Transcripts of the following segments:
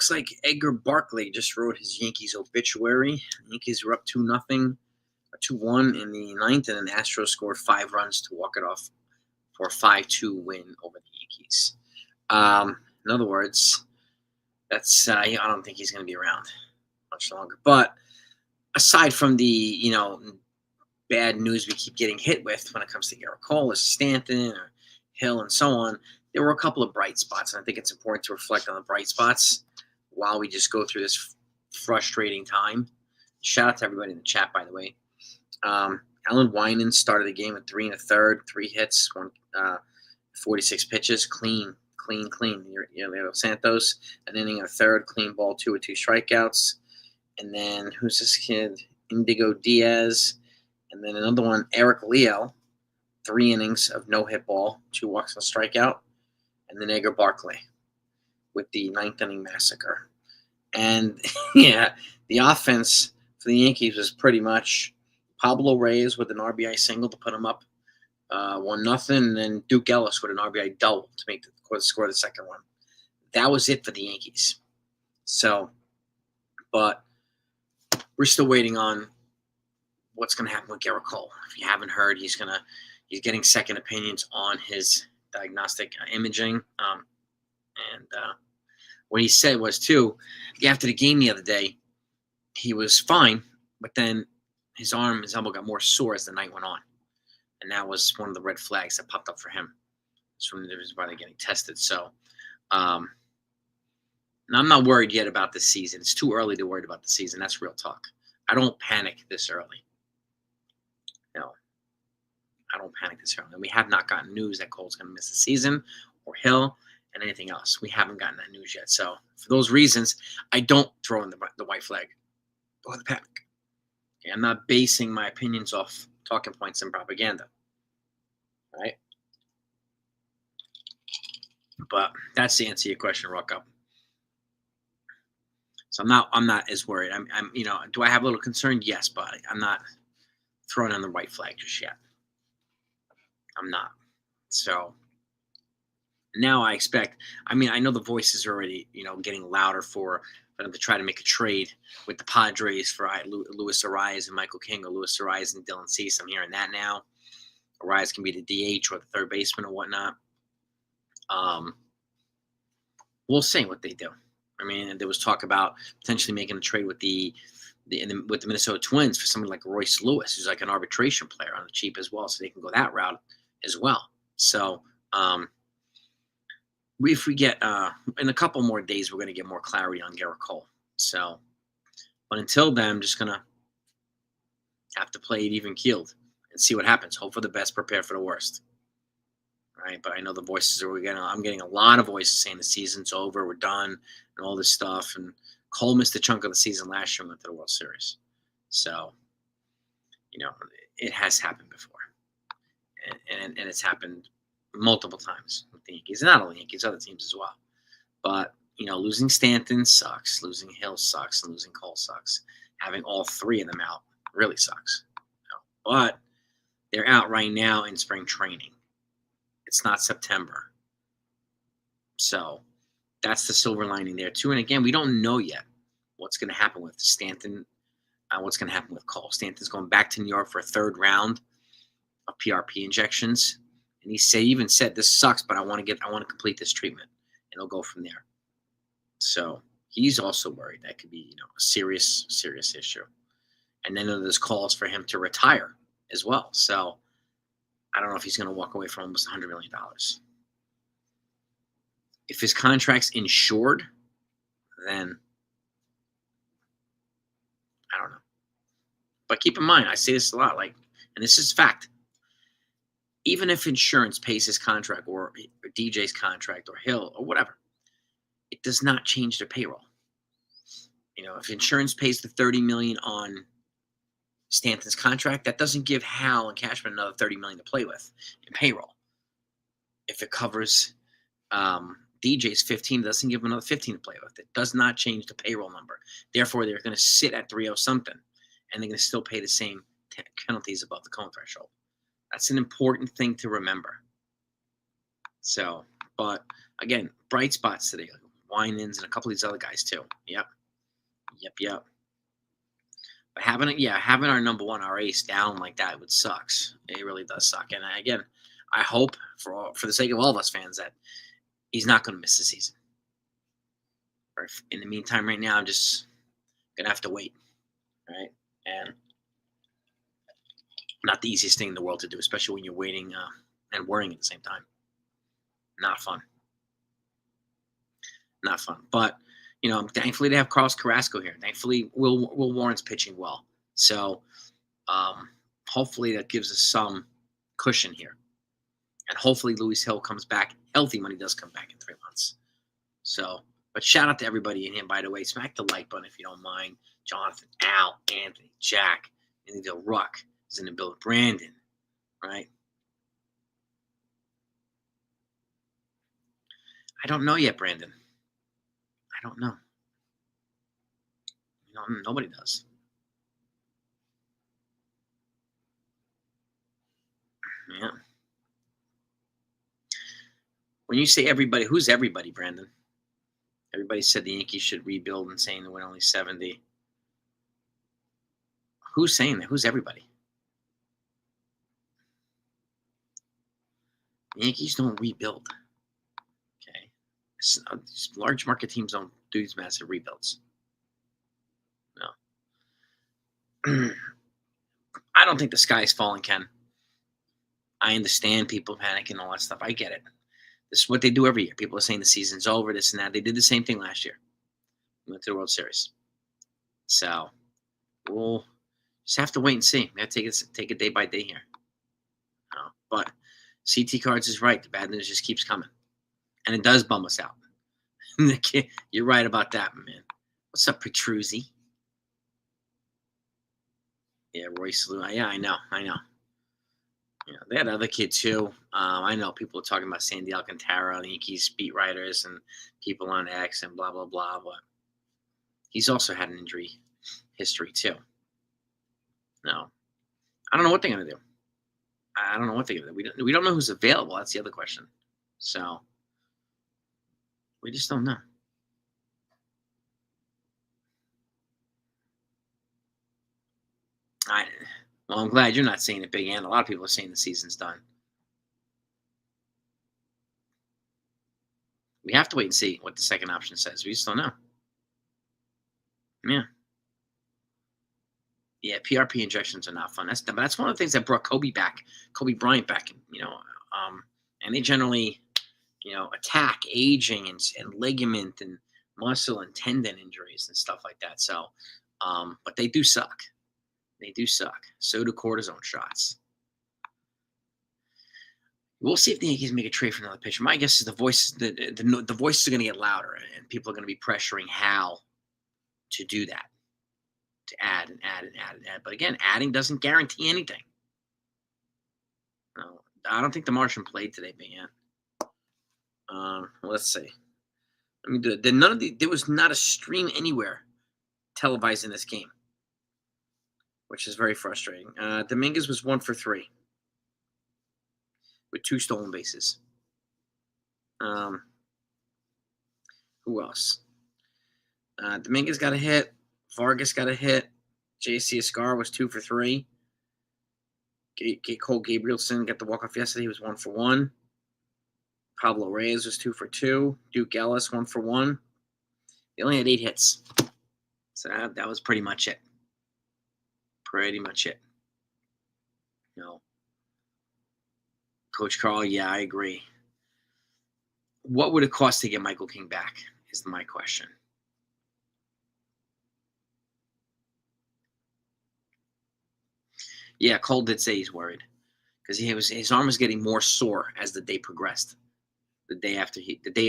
looks like Edgar Barkley just wrote his Yankees obituary. Yankees were up 2-0 or 2-1 in the ninth, and then Astros scored 5 runs to walk it off for a 5-2 win over the Yankees. In other words, that's I don't think he's going to be around much longer. But aside from the bad news we keep getting hit with when it comes to Garrett Cole or Stanton or Hill and so on, there were a couple of bright spots, and I think it's important to reflect on the bright spots while we just go through this frustrating time. Shout out to everybody in the chat, by the way. Alan Wyman started the game with 3 1/3, 3 hits, 46 pitches, clean. Santos, an inning and a third, clean ball, 2 with 2 strikeouts. And then, who's this kid? Indigo Diaz. And then another one, Eric Leo, 3 innings of no-hit ball, 2 walks and a strikeout. And then Edgar Barkley with the 9th inning massacre. And, yeah, the offense for the Yankees was pretty much Pablo Reyes with an RBI single to put him up 1-0, and then Duke Ellis with an RBI double to make score the second one. That was it for the Yankees. So, but we're still waiting on what's going to happen with Garrett Cole. If you haven't heard, he's getting second opinions on his diagnostic imaging. And what he said was, too, after the game the other day, he was fine, but then his elbow got more sore as the night went on. And that was one of the red flags that popped up for him. That's one of the reasons why they're getting tested. So, now I'm not worried yet about this season. It's too early to worry about the season. That's real talk. I don't panic this early. No, I don't panic this early. We have not gotten news that Cole's going to miss the season or Hill and anything else. We haven't gotten that news yet. So, for those reasons, I don't throw in the white flag or the panic. Okay, I'm not basing my opinions off talking points and propaganda. Right? But that's to answer your question, Rocco. So I'm not as worried. I'm do I have a little concern? Yes, but I'm not throwing on the white flag just yet. I'm not. So now I expect. I know the voices are already getting louder for them to try to make a trade with the Padres for Luis Arias and Michael King, or Luis Arias and Dylan Cease. I'm hearing that now. Arias can be the DH or the third baseman or whatnot. We'll see what they do. There was talk about potentially making a trade with the Minnesota Twins for somebody like Royce Lewis, who's like an arbitration player on the cheap as well, so they can go that route as well. So, if we get in a couple more days, we're going to get more clarity on Garrett Cole. So, but until then, I'm just gonna have to play it even keeled and see what happens. Hope for the best, prepare for the worst. Right, but I know the voices are I'm getting a lot of voices saying the season's over, we're done, and all this stuff. And Cole missed a chunk of the season last year and went to the World Series. So, it has happened before. And it's happened multiple times with the Yankees. And not only Yankees, other teams as well. But, losing Stanton sucks. Losing Hill sucks. And losing Cole sucks. Having all 3 of them out really sucks. But they're out right now in spring training. It's not September. So that's the silver lining there, too. And again, we don't know yet what's going to happen with Stanton, what's going to happen with Cole. Stanton's going back to New York for a 3rd round of PRP injections. And he even said, this sucks, but I want to complete this treatment. And he'll go from there. So he's also worried that could be, a serious, serious issue. And then there's calls for him to retire as well. So I don't know if he's going to walk away from almost $100 million. If his contract's insured, then I don't know. But keep in mind, I say this a lot, and this is fact. Even if insurance pays his contract or DJ's contract or Hill or whatever, it does not change their payroll. If insurance pays the $30 million on Stanton's contract, that doesn't give Hal and Cashman another $30 million to play with in payroll. If it covers DJ's 15, it doesn't give him another 15 to play with. It does not change the payroll number. Therefore, they're going to sit at 3-0 something, and they're going to still pay the same penalties above the cone threshold. That's an important thing to remember. So, but again, bright spots today. Winans, and a couple of these other guys too. Yep. But having our number one, our ace down like that would sucks. It really does suck. And again, I hope for the sake of all of us fans that he's not going to miss the season. Or in the meantime, right now, I'm just gonna have to wait, right? And not the easiest thing in the world to do, especially when you're waiting and worrying at the same time. Not fun. Not fun. But thankfully they have Carlos Carrasco here. Thankfully, Will Warren's pitching well. So hopefully that gives us some cushion here. And hopefully Luis Hill comes back healthy when he does come back in 3 months. So, but shout out to everybody in here, by the way. Smack the like button if you don't mind. Jonathan, Al, Anthony, Jack, Anthony Ruck is in the building. Brandon, right? I don't know yet, Brandon. I don't know. Nobody does. Yeah. When you say everybody, who's everybody, Brandon? Everybody said the Yankees should rebuild and saying they win only 70. Who's saying that? Who's everybody? The Yankees don't rebuild. Okay. These large market teams don't do these massive rebuilds. No. I don't think the sky's falling, Ken. I understand people panicking and all that stuff. I get it. This is what they do every year. People are saying the season's over, this and that. They did the same thing last year. We went to the World Series. So we'll just have to wait and see. We have to take it day by day here. But CT Cards is right. The bad news just keeps coming. And it does bum us out. You're right about that, man. What's up, Petruzzi? Yeah, Royce Lou. Yeah, I know. They had other kid too. I know people are talking about Sandy Alcantara, the Yankees beat writers and people on X and blah, blah, blah. But he's also had an injury history too. No. I don't know what they're going to do. I don't know what they're going to do. We don't know who's available. That's the other question. So we just don't know. Well, I'm glad you're not saying it big, and a lot of people are saying the season's done. We have to wait and see what the second option says. We just don't know. Yeah. Yeah, PRP injections are not fun. That's one of the things that brought Kobe Bryant back. And they generally, attack aging and ligament and muscle and tendon injuries and stuff like that. So, but they do suck. They do suck. So do cortisone shots. We'll see if the Yankees make a trade for another pitcher. My guess is the voices are going to get louder, and people are going to be pressuring Hal to do that, to add and add and add and add. But again, adding doesn't guarantee anything. No, I don't think the Martian played today, but yeah. Let's see. I mean, there was not a stream anywhere televising this game, which is very frustrating. Dominguez was 1 for 3 with 2 stolen bases. Who else? Dominguez got a hit. Vargas got a hit. J.C. Escar was 2 for 3. Cole Gabrielson got the walk-off yesterday. He was 1 for 1. Pablo Reyes was 2 for 2. Duke Ellis 1 for 1. They only had 8 hits. So that was pretty much it. Pretty much it. Coach Carl, yeah, I agree. What would it cost to get Michael King back is my question. Yeah, Cole did say he's worried because his arm was getting more sore as the day progressed. The day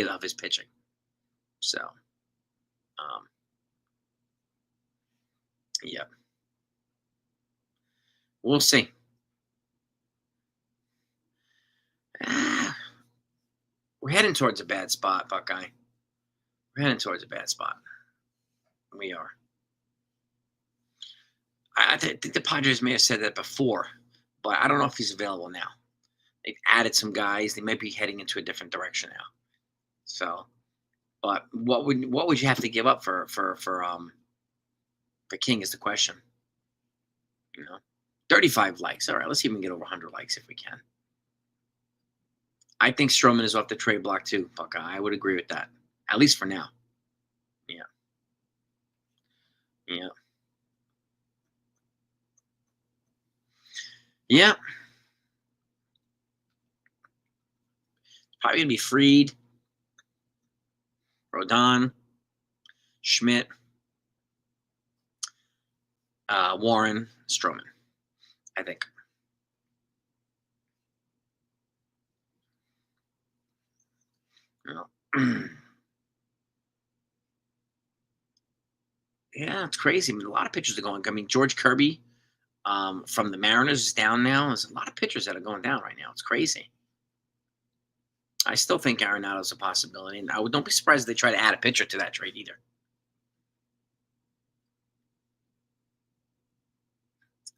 of his pitching. So, yeah, we'll see. We're heading towards a bad spot, Buckeye. We're heading towards a bad spot. We are. I think the Padres may have said that before, but I don't know if he's available now. They've added some guys. They might be heading into a different direction now. So, But what would you have to give up for King is the question. 35 likes. All right, let's see if we can get over 100 likes if we can. I think Stroman is off the trade block too, Buckeye. I would agree with that, at least for now. Yeah. Yeah. Yeah. Probably going to be Fried, Rodon, Schmidt, Warren, Stroman, I think. Yeah, it's crazy. I mean, a lot of pitchers are going. I mean, George Kirby from the Mariners is down now. There's a lot of pitchers that are going down right now. It's crazy. I still think Arenado's a possibility, and don't be surprised if they try to add a pitcher to that trade either.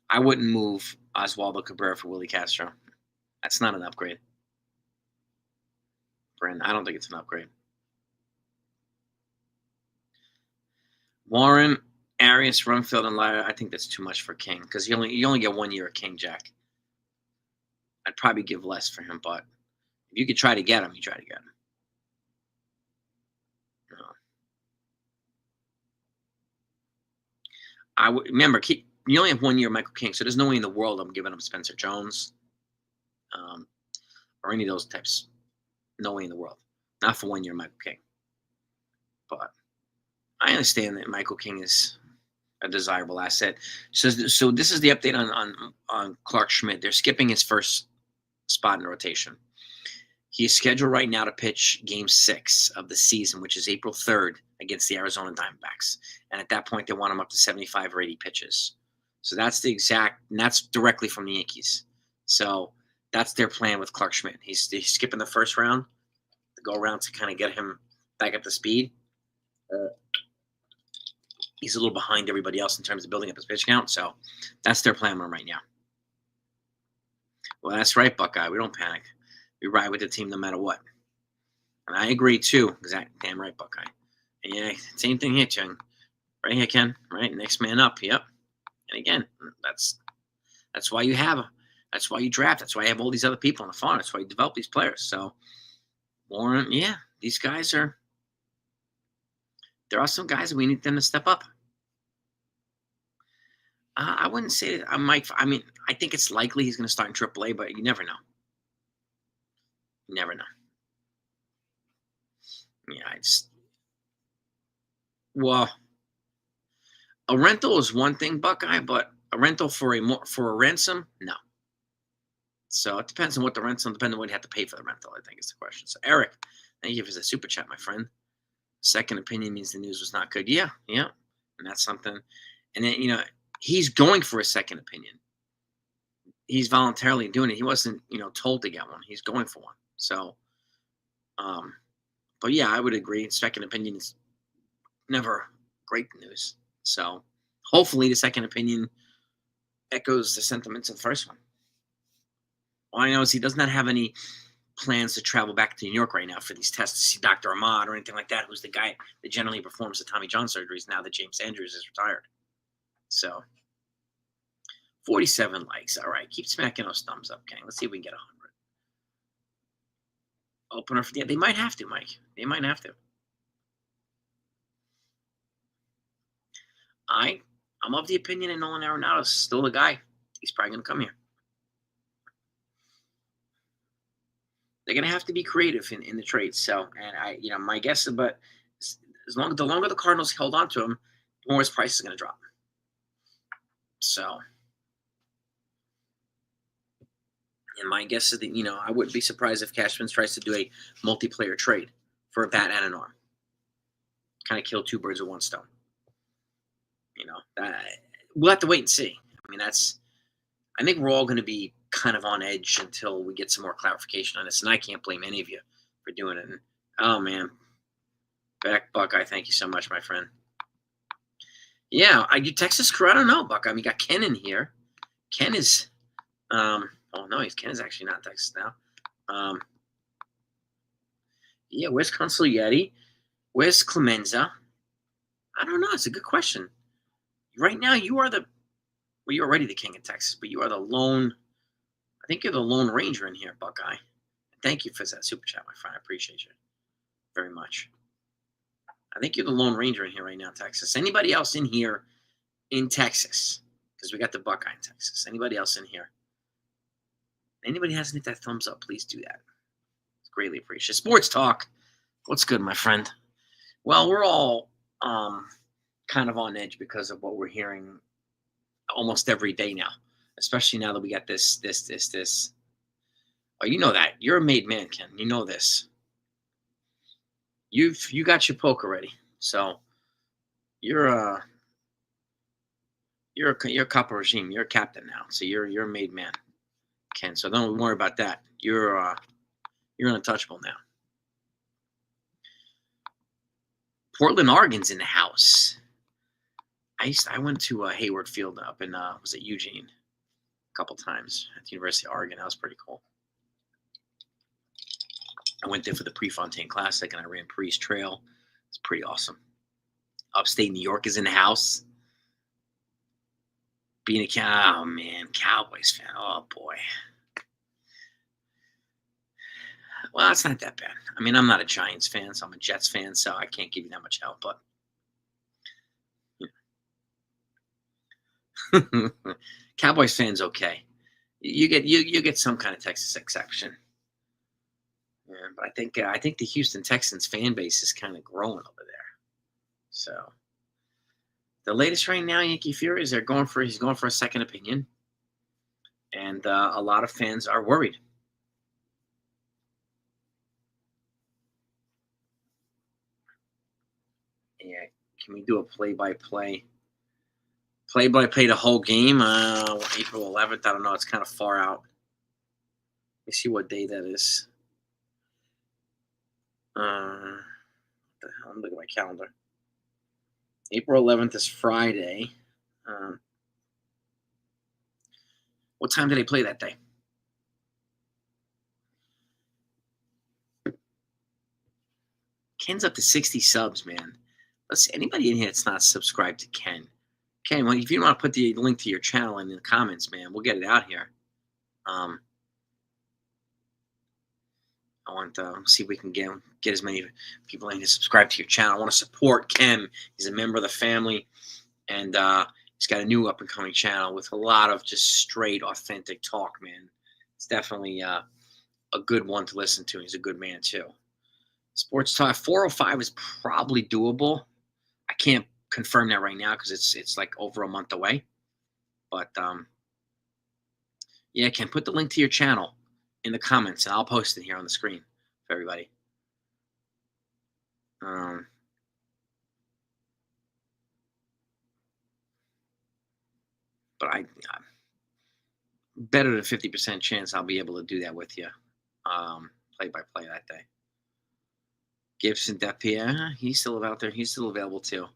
I wouldn't move Oswaldo Cabrera for Willie Castro. That's not an upgrade. Brent, I don't think it's an upgrade. Warren, Arias, Rumfield, and Lyer. I think that's too much for King because you only get 1 year of King, Jack. I'd probably give less for him, but if you could try to get him, you try to get him. I would remember you only have 1 year of Michael King, so there's no way in the world I'm giving him Spencer Jones, or any of those types. No way in the world. Not for 1 year, Michael King. But I understand that Michael King is a desirable asset. So this is the update on Clark Schmidt. They're skipping his first spot in the rotation. He is scheduled right now to pitch Game 6 of the season, which is April 3rd against the Arizona Diamondbacks. And at that point, they want him up to 75 or 80 pitches. So that's and that's directly from the Yankees. So that's their plan with Clark Schmidt. He's skipping the first round, the go around to kind of get him back up to speed. He's a little behind everybody else in terms of building up his pitch count. So that's their plan right now. Well, that's right, Buckeye. We don't panic. We ride with the team no matter what. And I agree, too. Exactly. Damn right, Buckeye. And yeah, same thing here, Chung. Right here, Ken. Right? Next man up. Yep. And again, that's why you have that's why you draft. That's why you have all these other people on the farm. That's why you develop these players. So, Warren, yeah, these guys there are some guys that we need them to step up. I wouldn't say that I mean, I think it's likely he's going to start in AAA, but you never know. You never know. Yeah, well, a rental is one thing, Buckeye, but a rental for a ransom, no. So it depends on what the rental, depending on what you have to pay for the rental, I think is the question. So Eric, thank you for the super chat, my friend. Second opinion means the news was not good. Yeah. And that's something. And then, he's going for a second opinion. He's voluntarily doing it. He wasn't, told to get one. He's going for one. So, but yeah, I would agree. Second opinion is never great news. So hopefully the second opinion echoes the sentiments of the first one. All I know is he does not have any plans to travel back to New York right now for these tests to see Dr. Ahmad or anything like that, who's the guy that generally performs the Tommy John surgeries now that James Andrews is retired. So 47 likes. All right, keep smacking those thumbs up, gang. Let's see if we can get 100. Opener for they might have to, Mike. They might have to. I'm of the opinion that Nolan Arenado is still the guy. He's probably going to come here. They're going to have to be creative in the trades. So, and my guess is, but the longer the Cardinals hold on to him, the more his price is going to drop. So, and my guess is that, I wouldn't be surprised if Cashman tries to do a multiplayer trade for a bat and an arm. Kind of kill two birds with one stone. We'll have to wait and see. I mean, I think we're all going to be kind of on edge until we get some more clarification on this, and I can't blame any of you for doing it. And, oh, man. Back, Buckeye, thank you so much, my friend. Yeah, you Texas crew? I don't know, Buckeye. We got Ken in here. Ken is, Ken is actually not in Texas now. Yeah, where's Consul Yeti? Where's Clemenza? I don't know. It's a good question. Right now, you are well, you're already the king of Texas, but you are the lone, I think you're the lone ranger in here, Buckeye. Thank you for that super chat, my friend. I appreciate you very much. I think you're the lone ranger in here right now, Texas. Anybody else in here in Texas? Because we got the Buckeye in Texas. Anybody else in here? Anybody hasn't hit that thumbs up, please do that. It's greatly appreciated. Sports talk. What's good, my friend? Well, we're all kind of on edge because of what we're hearing almost every day now, especially now that we got this. Oh, you know that. You're a made man, Ken. You know this. You got your poke already. So you're a copper regime. You're a captain now. So you're a made man, Ken. So don't worry about that. You're untouchable now. Portland, Oregon's in the house. I went to Hayward Field up in was it Eugene a couple times at the University of Oregon. That was pretty cool. I went there for the Prefontaine Classic and I ran Priest Trail. It's pretty awesome. Upstate New York is in the house. Being a Cowboys fan. Oh boy. Well, it's not that bad. I mean, I'm not a Giants fan, so I'm a Jets fan, so I can't give you that much help. But Cowboys fans, okay. You get some kind of Texas exception. Yeah, but I think the Houston Texans fan base is kind of growing over there. So the latest right now, Yankee Fury, is he's going for a second opinion, and a lot of fans are worried. Yeah, can we do a play-by-play the whole game? April 11th. I don't know. It's kind of far out. Let me see what day that is. What the hell? I'm looking at my calendar. April 11th is Friday. What time did they play that day? Ken's up to 60 subs, man. Anybody in here that's not subscribed to Ken. Ken, well, if you want to put the link to your channel in the comments, man, we'll get it out here. I want to see if we can get as many people in to subscribe to your channel. I want to support Ken. He's a member of the family, and he's got a new up-and-coming channel with a lot of just straight, authentic talk, man. It's definitely a good one to listen to. He's a good man, too. Sports Talk 405 is probably doable. I can't confirm that right now because it's like over a month away. But yeah, Ken, put the link to your channel in the comments, and I'll post it here on the screen for everybody. But I better than 50% chance I'll be able to do that with you, play by play that day. Gibson Depierre, he's still out there. He's still available too.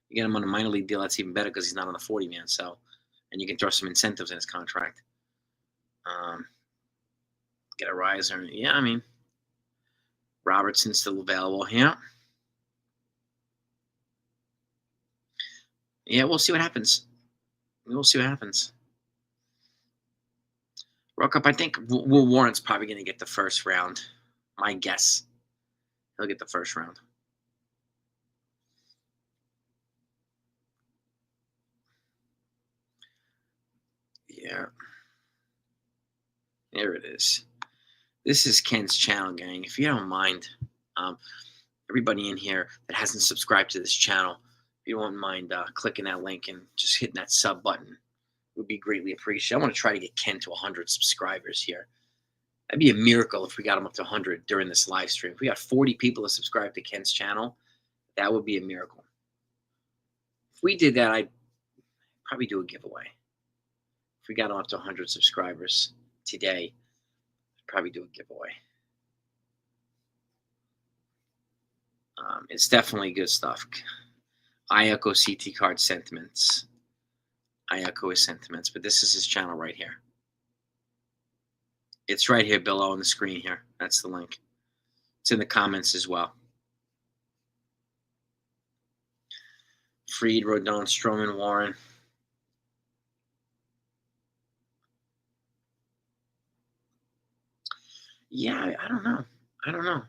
You get him on a minor league deal, that's even better because he's not on the 40 man. So, and you can throw some incentives in his contract. Get a riser. Yeah, I mean, Robertson's still available. Yeah. Yeah, we'll see what happens. We'll see what happens. Rock up, I think Will Warren's probably going to get the first round. My guess. He'll get the first round. Yeah. There it is. This is Ken's channel, gang. If you don't mind, everybody in here that hasn't subscribed to this channel, if you don't mind clicking that link and just hitting that sub button, would be greatly appreciated. I want to try to get Ken to 100 subscribers here. That'd be a miracle if we got him up to 100 during this live stream. If we got 40 people to subscribe to Ken's channel, that would be a miracle. If we did that, I'd probably do a giveaway. If we got him up to 100 subscribers today, I'd probably do a giveaway. It's definitely good stuff. I echo CT Card sentiments. I echo his sentiments, but this is his channel right here. It's right here below on the screen here. That's the link. It's in the comments as well. Fried, Rodon, Stroman, Warren. Yeah, I don't know. I don't know.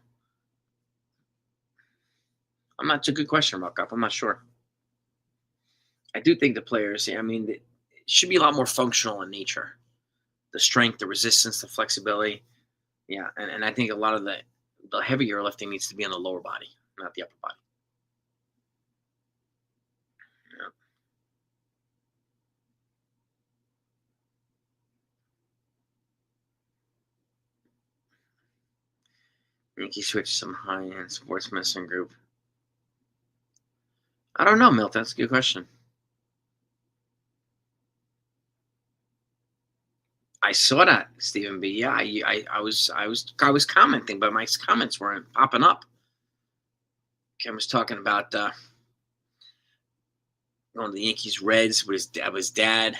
It's a good question, Mark. I'm not sure. I do think the players, I mean, it should be a lot more functional in nature. The strength, the resistance, the flexibility. Yeah, and I think a lot of the heavier lifting needs to be on the lower body, not the upper body. Yeah. Yankee switch some high-end sports medicine group. I don't know, Milt. That's a good question. I saw that, Stephen B. Yeah, I was commenting, but my comments weren't popping up. Ken was talking about going to the Yankees Reds with his dad,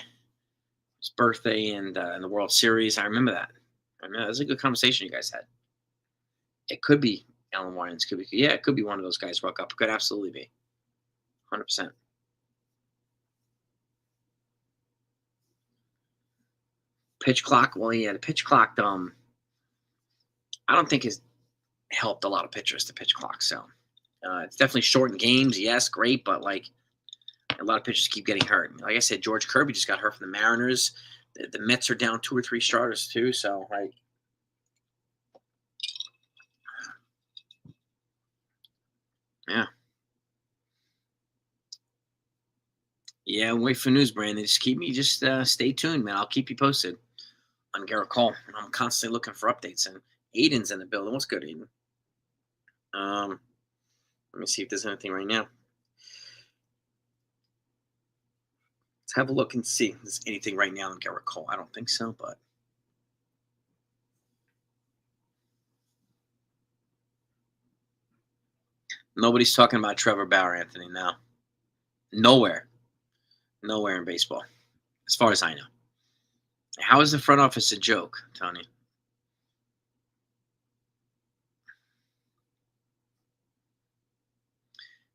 his birthday, and the World Series. I remember that. I remember that was a good conversation you guys had. It could be Alan Wyans. Could be, yeah, it could be one of those guys woke up. It could absolutely be, 100%. Pitch clock. Well, yeah, the pitch clock. I don't think has helped a lot of pitchers. The pitch clock. So it's definitely shortened games. Yes, great, but like a lot of pitchers keep getting hurt. Like I said, George Kirby just got hurt from the Mariners. The Mets are down 2 or 3 starters too. So like, yeah. Yeah, wait for news, Brandon. Just stay tuned, man. I'll keep you posted on Garrett Cole. I'm constantly looking for updates, and Aiden's in the building. What's good, Aiden? Um, Let me see if there's anything right now. Let's have a look and see if there's anything right now on Garrett Cole. I don't think so, but nobody's talking about Trevor Bauer, Anthony, now. Nowhere. Nowhere in baseball, as far as I know. How is the front office a joke, Tony?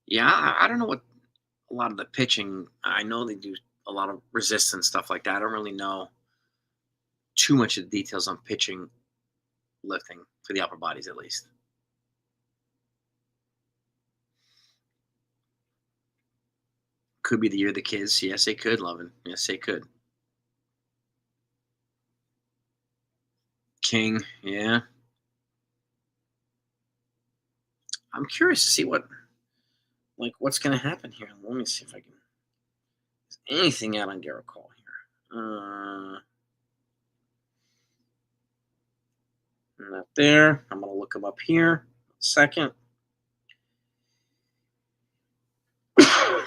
Yeah, I don't know what a lot of the pitching. I know they do a lot of resistance stuff like that. I don't really know too much of the details on pitching lifting for the upper bodies, at least. Could be the year of the kids. Yes, they could, Lovin. Yes, they could. King, yeah. I'm curious to see what's going to happen here. Let me see if I can. Anything out on Garrett Cole here? Not there. I'm going to look him up here. Second.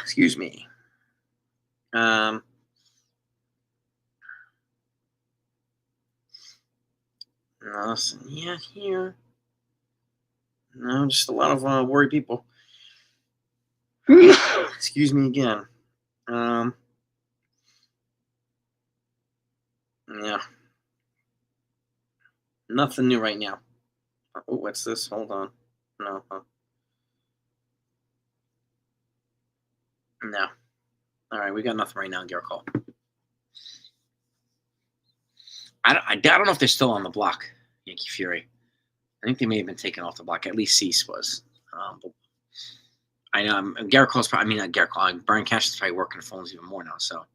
Excuse me. Nothing yet here. No, just a lot of worried people. Excuse me again. Yeah. Nothing new right now. Oh, what's this? Hold on. No. No. All right, we got nothing right now, Garrett Cole. I don't know if they're still on the block, Yankee Fury. I think they may have been taken off the block. At least Cease was. But I know Garrett Cole's probably. I mean, not Garrett Cole. Brian Cash is probably working the phones even more now. So,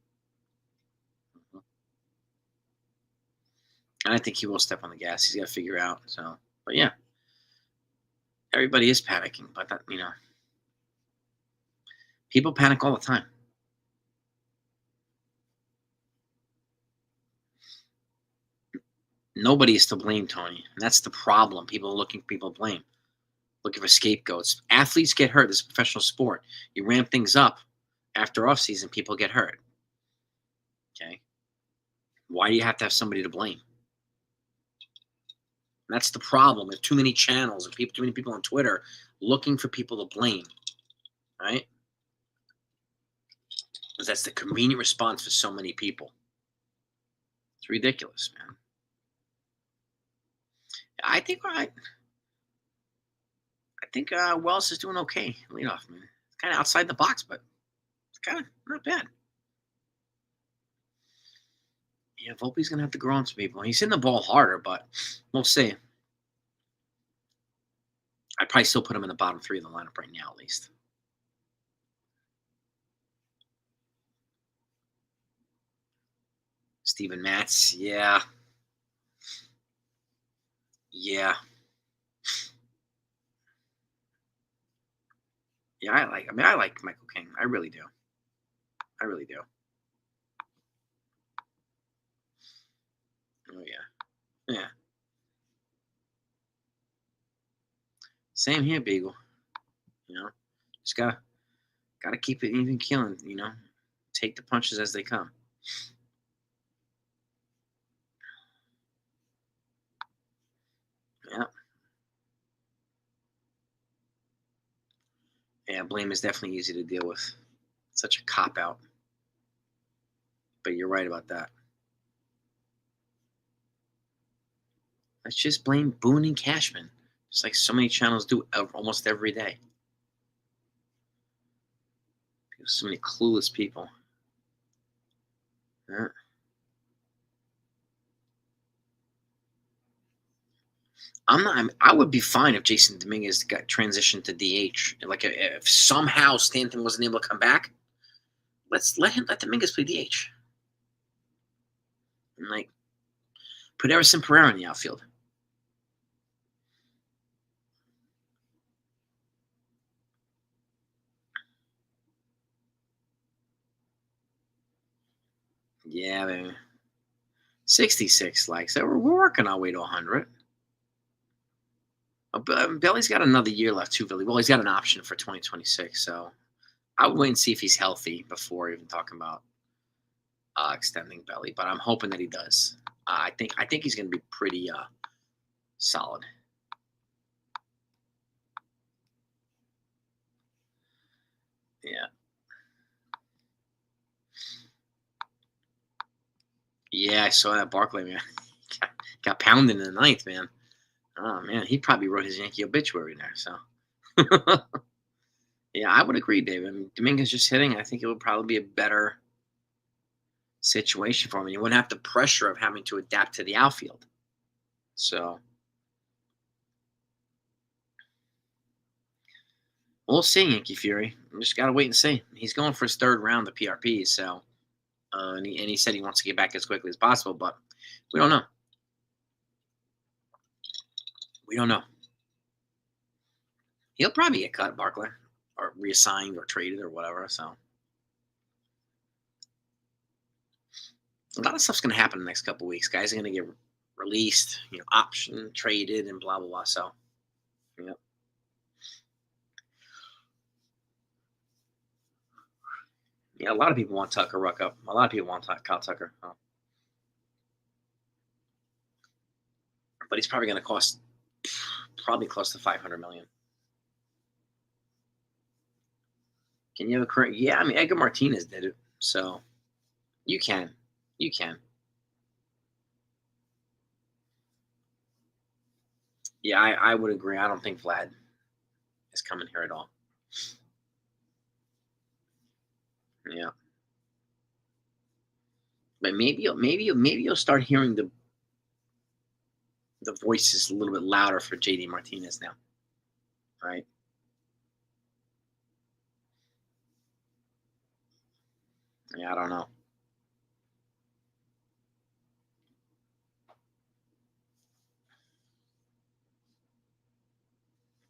and I think he will step on the gas. He's got to figure out. So, but yeah, everybody is panicking. But that, people panic all the time. Nobody is to blame, Tony. And that's the problem. People are looking for people to blame, looking for scapegoats. Athletes get hurt. This is a professional sport. You ramp things up after off season, people get hurt. Okay. Why do you have to have somebody to blame? And that's the problem. There's too many channels and too many people on Twitter looking for people to blame. Right? Because that's the convenient response for so many people. It's ridiculous, man. I think Wells is doing okay. Leadoff, man. It's kind of outside the box, but Kind of not bad. Yeah, Volpe's gonna have to grow on some people. He's hitting the ball harder, but we'll see. I'd probably still put him in the bottom three of the lineup right now, at least. Steven Matz, yeah. Yeah. Yeah, I like Michael King. I really do. I really do. Oh yeah. Yeah. Same here, Beagle. You know, just gotta keep it even killing, Take the punches as they come. Yeah. Yeah, blame is definitely easy to deal with. Such a cop out. But you're right about that. Let's just blame Boone and Cashman. Just like so many channels do almost every day. So many clueless people. Yeah. I would be fine if Jason Dominguez got transitioned to DH. Like if somehow Stanton wasn't able to come back, let Dominguez play DH. And like put Everson Pereira in the outfield. Yeah, baby. 66 likes. So we're working our way to 100. Billy's got another year left too, Billy. Well, he's got an option for 2026, so I would wait and see if he's healthy before even talking about extending Belly. But I'm hoping that he does. I think he's going to be pretty solid. Yeah, yeah. I saw that Barkley man got pounded in the ninth, man. Oh man, he probably wrote his Yankee obituary there. So yeah, I would agree, David. I mean, Dominguez just hitting. I think it would probably be a better situation for him. You wouldn't have the pressure of having to adapt to the outfield. So we'll see, Yankee Fury. We just gotta wait and see. He's going for his third round of PRP, so and he said he wants to get back as quickly as possible, but we don't know. We don't know. He'll probably get cut, Barkley, or reassigned, or traded, or whatever. So a lot of stuff's gonna happen in the next couple weeks. Guys are gonna get released, option traded, and blah blah blah. So, yeah. Yeah, a lot of people want Tucker Ruck up. A lot of people want Kyle Tucker. But he's probably going to cost probably close to 500 million. Can you have a current? Yeah, I mean Edgar Martinez did it, so you can, you can. Yeah, I would agree. I don't think Vlad is coming here at all. Yeah, but maybe you'll start hearing the voices a little bit louder for JD Martinez now, right? Yeah, I don't know.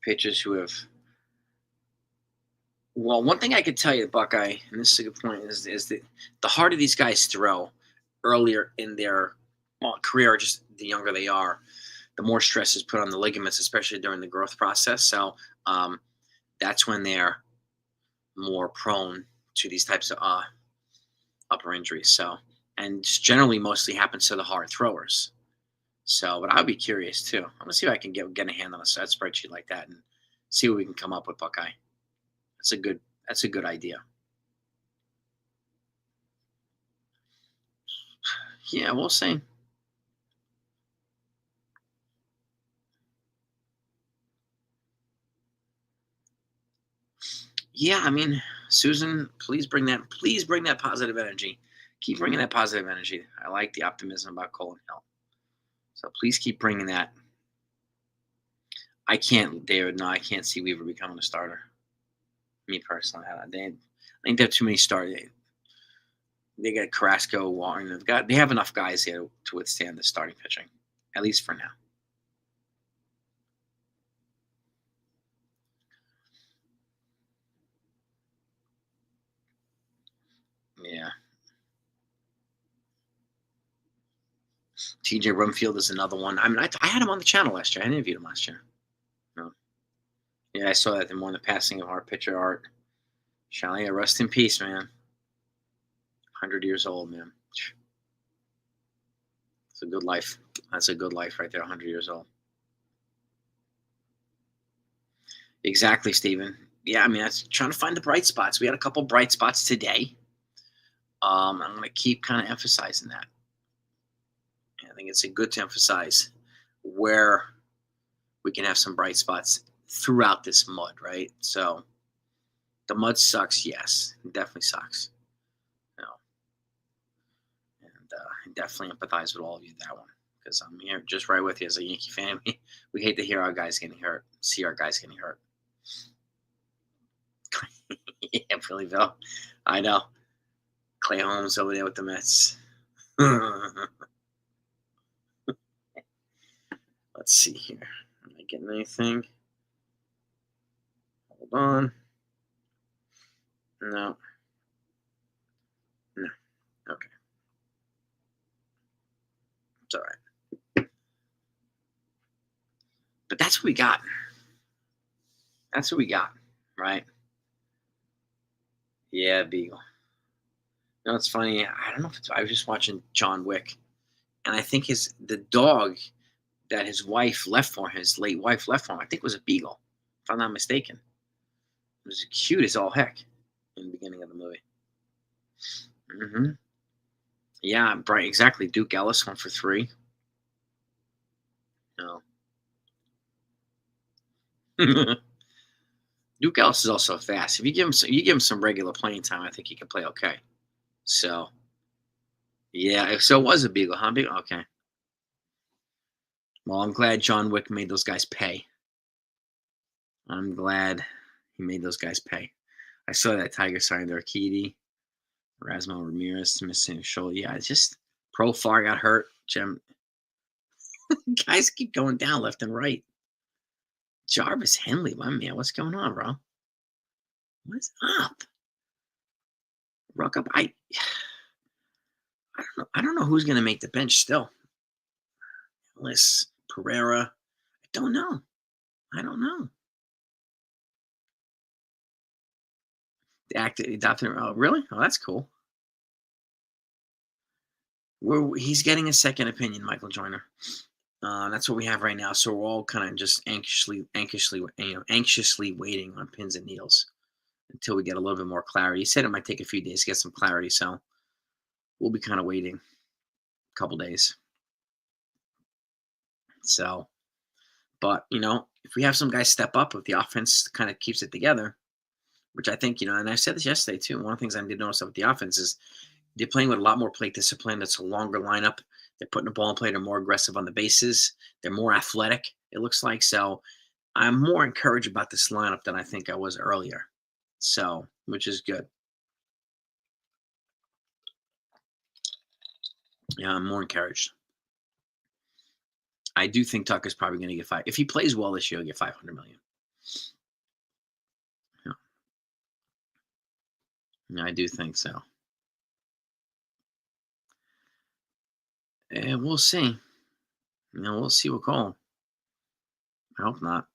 Pitchers who have. Well, one thing I could tell you, Buckeye, and this is a good point, is that the harder these guys throw earlier in their career, just the younger they are, the more stress is put on the ligaments, especially during the growth process. So that's when they're more prone to these types of upper injuries. So, and generally mostly happens to the hard throwers. So, but I'd be curious too. I'm gonna see if I can get a hand on a spreadsheet like that and see what we can come up with, Buckeye. That's a good idea. Yeah, we'll see. Yeah, I mean, Susan, please bring that positive energy. Keep bringing that positive energy. I like the optimism about Colin Hill. So please keep bringing that. I can't, David. No, I can't see Weaver becoming a starter. Me personally, I think they have too many starters. They got Carrasco, Warren. They have enough guys here to withstand the starting pitching, at least for now. Yeah. TJ Rumfield is another one. I mean, I had him on the channel last year. I interviewed him last year. No. Yeah, I saw that in one of the passing of our pitcher Art. Shalia, rest in peace, man. 100 years old, man. It's a good life. That's a good life right there, 100 years old. Exactly, Stephen. Yeah, I mean, that's trying to find the bright spots. We had a couple bright spots today. I'm going to keep kind of emphasizing that. I think it's good to emphasize where we can have some bright spots throughout this mud, right? So the mud sucks, yes. It definitely sucks. And I definitely empathize with all of you that one, because I'm here just right with you as a Yankee fan. We hate to hear our guys getting hurt, see our guys getting hurt. Yeah, really, Bill. I know. Clay Holmes over there with the Mets. Let's see here. Am I getting anything? Hold on. No. No. Okay. It's all right. But that's what we got. That's what we got, right? Yeah, Beagle. No, it's funny. I don't know if I was just watching John Wick, and I think the dog that his wife left for him, his late wife left for him, I think was a beagle, if I'm not mistaken. It was cute as all heck in the beginning of the movie. Mm-hmm. Yeah, right, exactly. Duke Ellis went for 3. No. Duke Ellis is also fast. If you give him some regular playing time, I think he can play okay. So, yeah, so it was a beagle, huh? Beagle? Okay. Well, I'm glad John Wick made those guys pay. I'm glad he made those guys pay. I saw that Tiger signed Urquidy, Erasmo Ramirez missing a shoulder. Yeah, it's just Profar got hurt. Jim, guys keep going down left and right. Jarvis Henley, my man, what's going on, bro? What's up? Ruck up. I don't know. I don't know who's gonna make the bench still. Ellis, Pereira. I don't know. The adopted. Oh, really? Oh, that's cool. He's getting a second opinion, Michael Joyner. That's what we have right now. So we're all kind of just anxiously waiting on pins and needles until we get a little bit more clarity. He said it might take a few days to get some clarity, so we'll be kind of waiting a couple days. So, but if we have some guys step up, if the offense kind of keeps it together, which I think and I said this yesterday too. One of the things I did notice with the offense is they're playing with a lot more plate discipline. It's a longer lineup. They're putting the ball in play. They're more aggressive on the bases. They're more athletic, it looks like. So I'm more encouraged about this lineup than I think I was earlier. So, which is good. Yeah, I'm more encouraged. I do think Tucker's probably going to get 5. If he plays well this year, he'll get $500 million. Yeah, I do think so. And we'll see. We'll see what call. I hope not.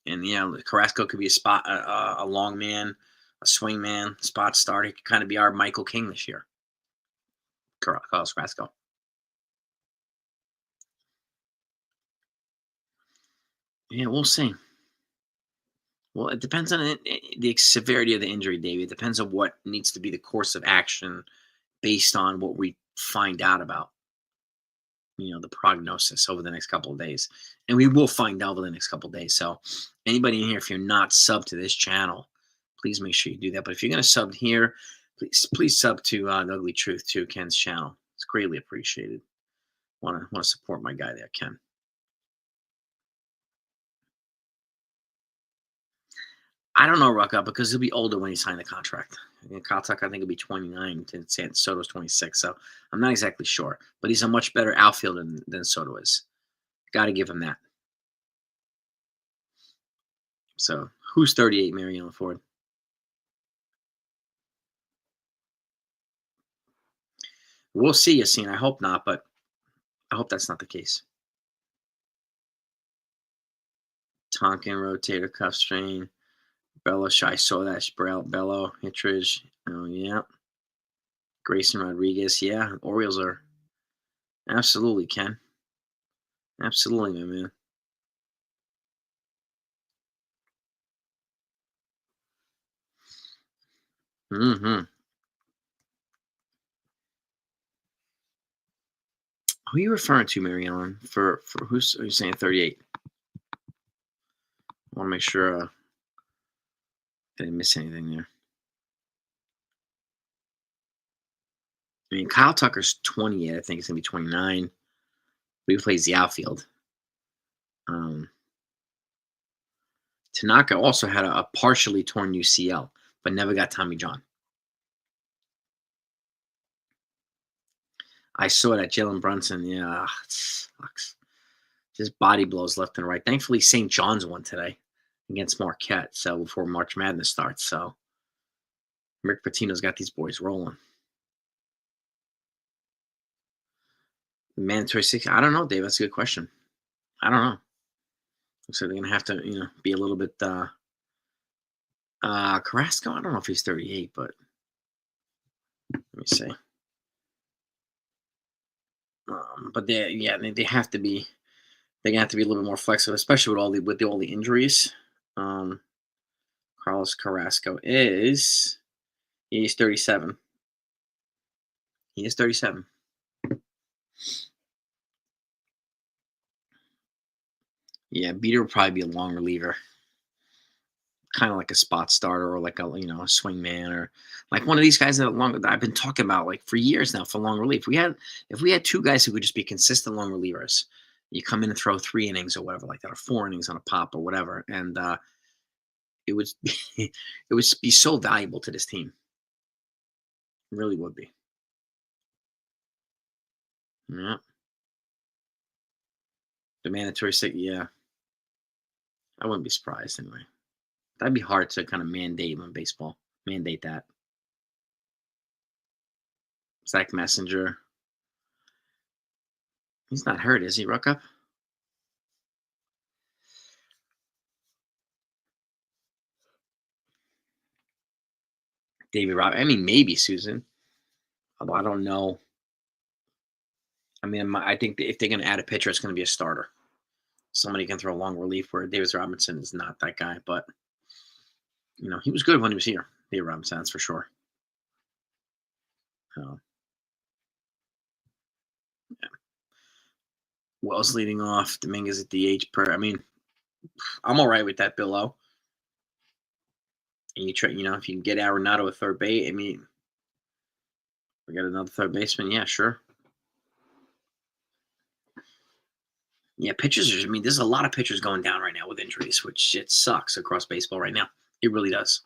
And Carrasco could be a long man, a swing man, spot starter. He could kind of be our Michael King this year. Carlos Carrasco. Yeah, we'll see. Well, it depends on the severity of the injury, David. It depends on what needs to be the course of action based on what we find out about, the prognosis over the next couple of days. And we will find out over the next couple of days. So anybody in here, if you're not sub to this channel, please make sure you do that. But if you're going to sub here, please sub to The Ugly Truth too, Ken's channel. It's greatly appreciated. Want to support my guy there, Ken. I don't know Rucka because he'll be older when he signed the contract. Kyle Tucker, I think, will be 29, and Soto's 26. So I'm not exactly sure. But he's a much better outfielder than Soto is. Got to give him that. So who's 38, Marion Ford? We'll see, Yassine. I hope not, but I hope that's not the case. Tonkin, rotator cuff strain. Bello, I saw that. Bello, Hittridge. Oh, yeah. Grayson Rodriguez. Yeah, Orioles are. Absolutely, Ken. Absolutely, my man. Mm-hmm. Who are you referring to, Mary Ellen? For who's are you saying 38? I want to make sure I didn't miss anything there. I mean, Kyle Tucker's 28. I think he's gonna be 29. But he plays the outfield. Tanaka also had a partially torn UCL, but never got Tommy John. I saw that Jalen Brunson. Yeah, it sucks. Just body blows left and right. Thankfully, St. John's won today against Marquette. So before March Madness starts, so Rick Pitino's got these boys rolling. Mandatory 6. I don't know, Dave. That's a good question. I don't know. Looks like they're gonna have to, be a little bit. Carrasco. I don't know if he's 38, but let me see. But they have to be. They're gonna have to be a little bit more flexible, especially with all the injuries. Carlos Carrasco he's 37. He is 37. Yeah, Beater will probably be a long reliever, kind of like a spot starter or like a swing man or like one of these guys that I've been talking about like for years now for long relief. If we had two guys who could just be consistent long relievers, you come in and throw 3 innings or whatever like that, or 4 innings on a pop or whatever, and it would it would be so valuable to this team. It really would be. Yeah. The mandatory 6, yeah. I wouldn't be surprised anyway. That'd be hard to kind of mandate in baseball. Mandate that. Zach Messenger. He's not hurt, is he, Ruckup? David Rob. I mean, maybe Susan. Although I don't know. I mean, I think if they're going to add a pitcher, it's going to be a starter. Somebody can throw a long relief where Davis Robinson is not that guy. But, he was good when he was here. David Robinson, that's for sure. Yeah. Wells leading off. Dominguez at DH per. I mean, I'm all right with that, Bill O. And you try, if you can get Arenado a third base, I mean, we got another third baseman. Yeah, sure. Yeah, pitchers. I mean, there's a lot of pitchers going down right now with injuries, which it sucks across baseball right now. It really does.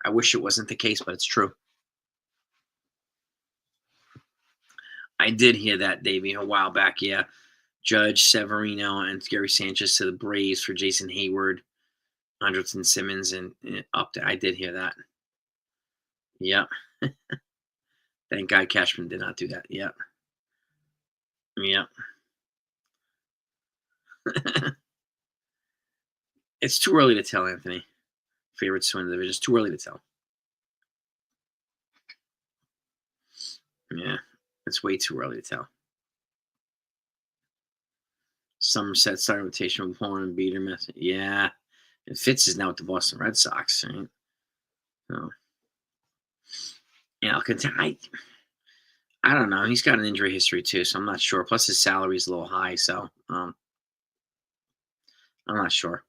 I wish it wasn't the case, but it's true. I did hear that, Davey, a while back. Yeah, Judge, Severino, and Gary Sanchez to the Braves for Jason Hayward, Andrelton Simmons, and up there. I did hear that. Yeah. Thank God Cashman did not do that. Yeah. Yeah. It's too early to tell, Anthony. Favorites to win the division. It's too early to tell. Yeah. It's way too early to tell. Somerset starting rotation with Horn and Biederman. Yeah. And Fitz is now with the Boston Red Sox, right? So, I don't know. He's got an injury history too, so I'm not sure. Plus his salary is a little high, so I'm not sure.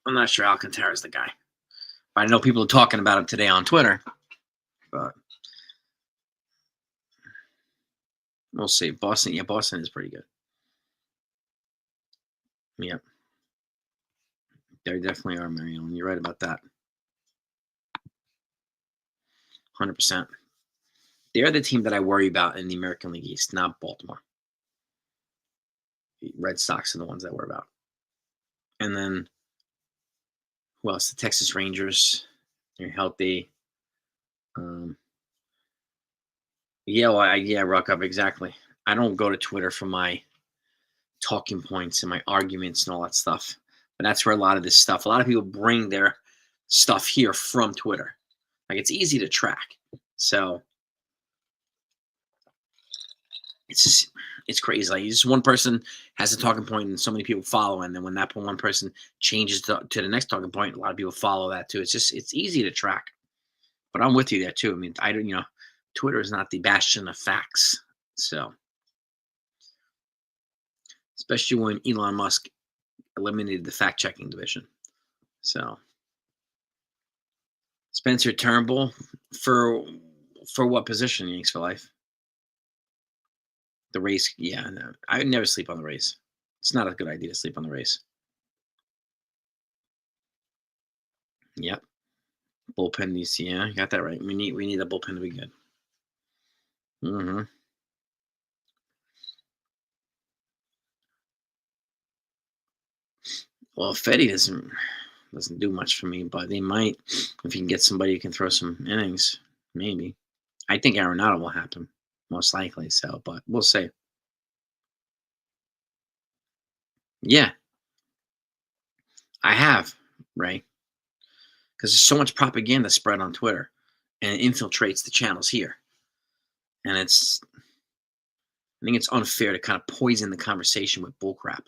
I'm not sure Alcantara's the guy. I know people are talking about him today on Twitter, but we'll see. Boston, yeah, Boston is pretty good. Yep. They definitely are, Marion. You're right about that. 100%. They're the team that I worry about in the American League East, not Baltimore. The Red Sox are the ones I worry about. And then, who else? The Texas Rangers. They're healthy. Yeah, Rock Up, exactly. I don't go to Twitter for my talking points and my arguments and all that stuff. But that's where a lot of this stuff, a lot of people bring their stuff here from Twitter. Like, it's easy to track. So it's crazy. Like, just one person has a talking point and so many people follow, and then when that one person changes to the next talking point, a lot of people follow that too. It's easy to track. But I'm with you there too. I mean, I don't, Twitter is not the bastion of facts. So, especially when Elon Musk eliminated the fact-checking division. So, Spencer Turnbull, for what position, Yanks for life? The race, yeah. No, I would never sleep on the race. It's not a good idea to sleep on the race. Yep. Bullpen needs to, yeah, you got that right. We need a bullpen to be good. Mm-hmm. Well, Fetty doesn't do much for me, but they might if you can get somebody who can throw some innings. Maybe. I think Arenado will happen, most likely. So, but we'll see. Yeah, I have, Ray, because there's so much propaganda spread on Twitter, and it infiltrates the channels here, and I think it's unfair to kind of poison the conversation with bullcrap.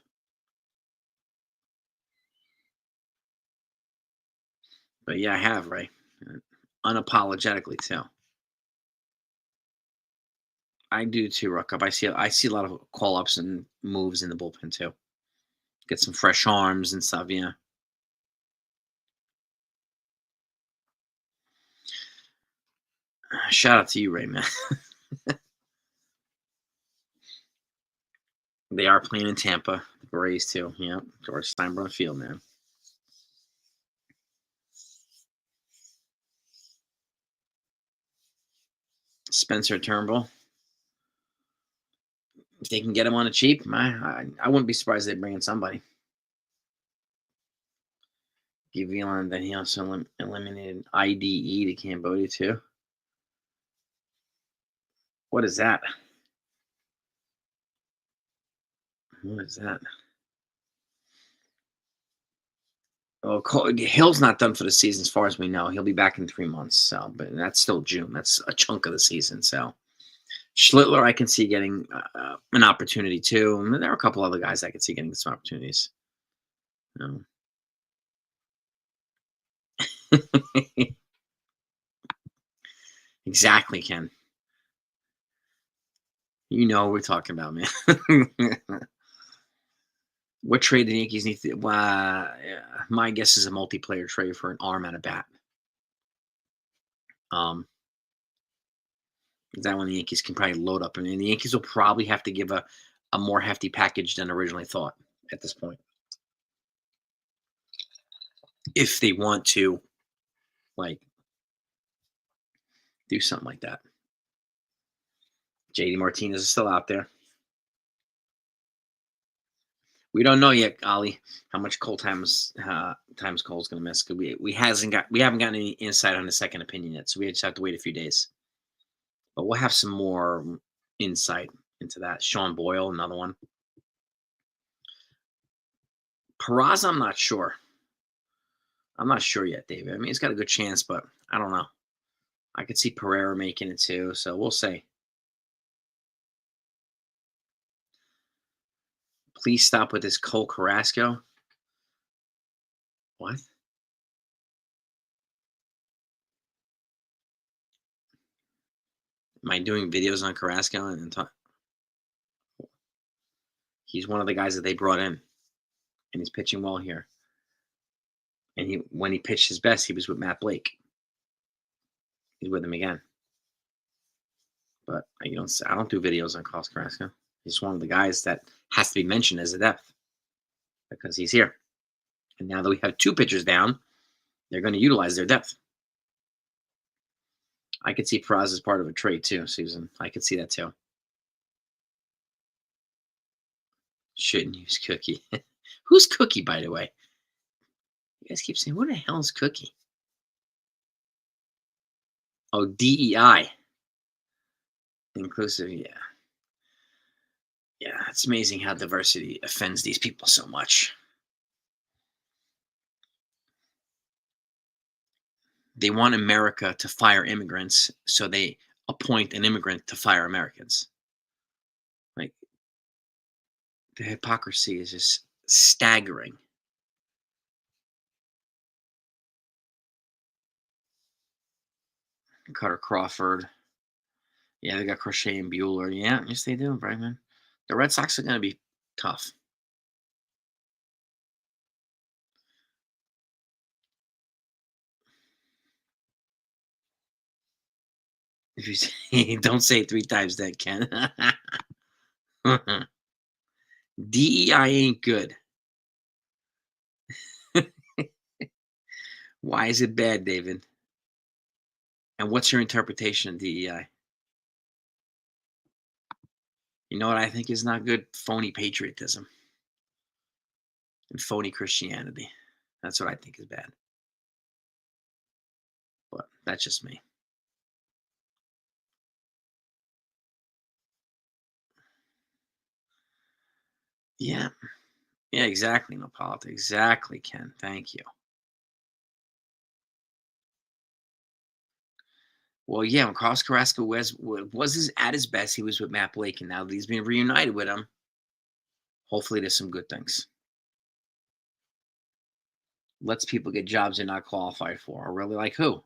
But yeah, I have, Ray, unapologetically too. I do too, Ruckup. I see a lot of call ups and moves in the bullpen too. Get some fresh arms and stuff. Yeah. Shout out to you, Ray, man. They are playing in Tampa. The Braves too. Yeah, George Steinbrenner Field, man. Spencer Turnbull. If they can get him on a cheap, I wouldn't be surprised if they bring in somebody. Give Elon that he also eliminated IDE to Cambodia too. What is that? What is that? Oh, Hill's not done for the season, as far as we know. He'll be back in 3 months. So, but that's still June. That's a chunk of the season. So, Schlittler, I can see getting an opportunity too. And there are a couple other guys I could see getting some opportunities. Exactly, Ken. You know what we're talking about, man. What trade the Yankees need to? My guess is a multiplayer trade for an arm and a bat. That one the Yankees can probably load up, and the Yankees will probably have to give a more hefty package than originally thought at this point, if they want to, like, do something like that. JD Martinez is still out there. We don't know yet, Ali, how much times Cole's going to miss. Cause we haven't gotten any insight on the second opinion yet, so we just have to wait a few days. But we'll have some more insight into that. Sean Boyle, another one. Peraza, I'm not sure. I'm not sure yet, David. I mean, he's got a good chance, but I don't know. I could see Pereira making it too, so we'll see. Please stop with this Cole Carrasco. What? Am I doing videos on Carrasco and talk? He's one of the guys that they brought in, and he's pitching well here. And when he pitched his best, he was with Matt Blake. He's with him again. But I don't do videos on Carlos Carrasco. He's one of the guys that has to be mentioned as a depth because he's here. And now that we have 2 pitchers down, they're going to utilize their depth. I could see Praz as part of a trade too, Susan. I could see that too. Shouldn't use Cookie. Who's Cookie, by the way? You guys keep saying, what the hell is Cookie? Oh, DEI. Inclusive, yeah. Yeah, it's amazing how diversity offends these people so much. They want America to fire immigrants, so they appoint an immigrant to fire Americans. Like, the hypocrisy is just staggering. Cutter Crawford. Yeah, they got Crochet and Bueller. Yeah, yes, they do, Bregman. The Red Sox are going to be tough. If you say, don't say it 3 times, that Ken. DEI ain't good. Why is it bad, David? And what's your interpretation of DEI? You know what I think is not good? Phony patriotism and phony Christianity. That's what I think is bad. But that's just me. Yeah. Yeah, exactly. No politics. Exactly, Ken. Thank you. Well, yeah, when Carlos Carrasco was at his best, he was with Matt Blake, and now that he's being reunited with him, hopefully there's some good things. Lets people get jobs they're not qualified for. Or really, like who?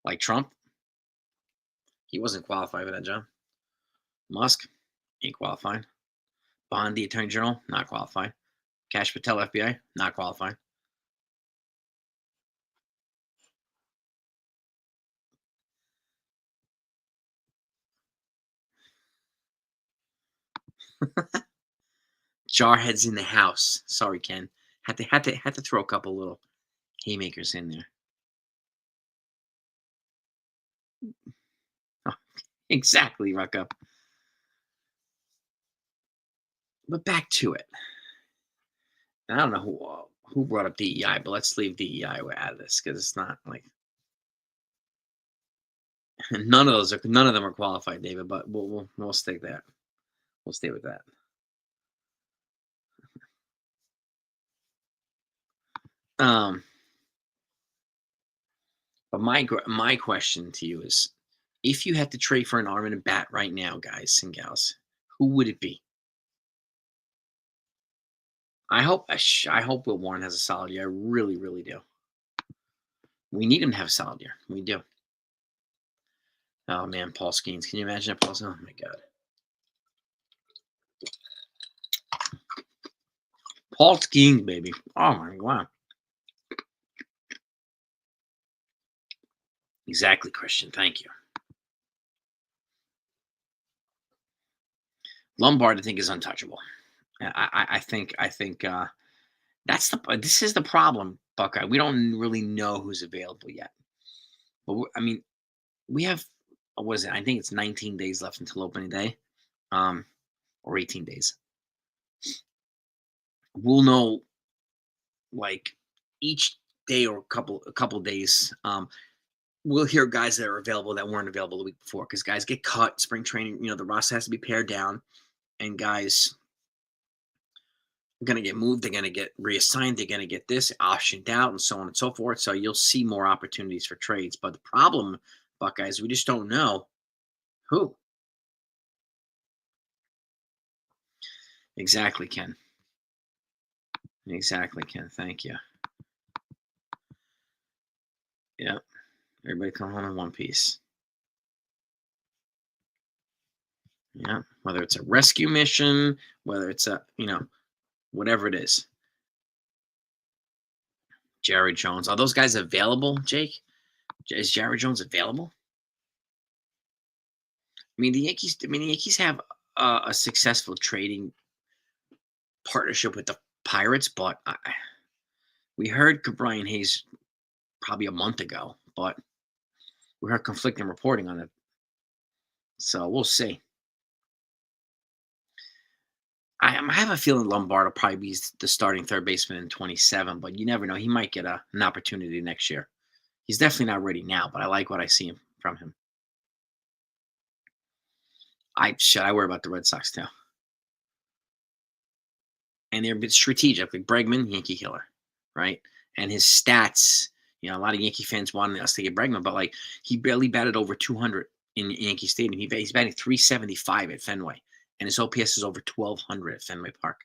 Like Trump? He wasn't qualified for that job. Musk? Ain't qualified. Bondi, Attorney General? Not qualified. Cash Patel, FBI? Not qualified. Jarheads in the house. Sorry, Ken. Had to throw a couple little haymakers in there. Oh, exactly, Ruckup. But back to it. I don't know who brought up DEI, but let's leave DEI out of this because it's not like none of them are qualified, David. But we'll stick that. We'll stay with that. But my question to you is, if you had to trade for an arm and a bat right now, guys and gals, who would it be? I hope Will Warren has a solid year. I really, really do. We need him to have a solid year. We do. Oh man, Paul Skeens. Can you imagine that, Paul? Oh my God. Paul Skeens, baby. Oh my God. Exactly, Christian. Thank you. Lombard, I think, is untouchable. I think this is the problem, Buckeye. We don't really know who's available yet. But I mean, we have what is it? I think it's 19 days left until opening day, or 18 days. We'll know like each day or a couple days. We'll hear guys that are available that weren't available the week before because guys get cut. Spring training, the roster has to be pared down, and guys are going to get moved. They're going to get reassigned. They're going to get this optioned out, and so on and so forth. So you'll see more opportunities for trades. But the problem, Buckeyes, we just don't know who. Exactly, Ken. Exactly, Ken. Thank you. Yeah. Everybody come home in one piece. Yeah. Whether it's a rescue mission, whether it's a, whatever it is. Jared Jones. Are those guys available, Jake? Is Jared Jones available? I mean, the Yankees have a successful trading partnership with the Pirates, but we heard Brian Hayes probably a month ago, but we heard conflicting reporting on it. So we'll see. I have a feeling Lombard will probably be the starting third baseman in 27, but you never know. He might get an opportunity next year. He's definitely not ready now, but I like what I see from him. I worry about the Red Sox too. And they're a bit strategic, like Bregman, Yankee killer, right? And his stats, a lot of Yankee fans wanted us to get Bregman, but like he barely batted over 200 in Yankee Stadium. He's batting 375 at Fenway, and his OPS is over 1,200 at Fenway Park,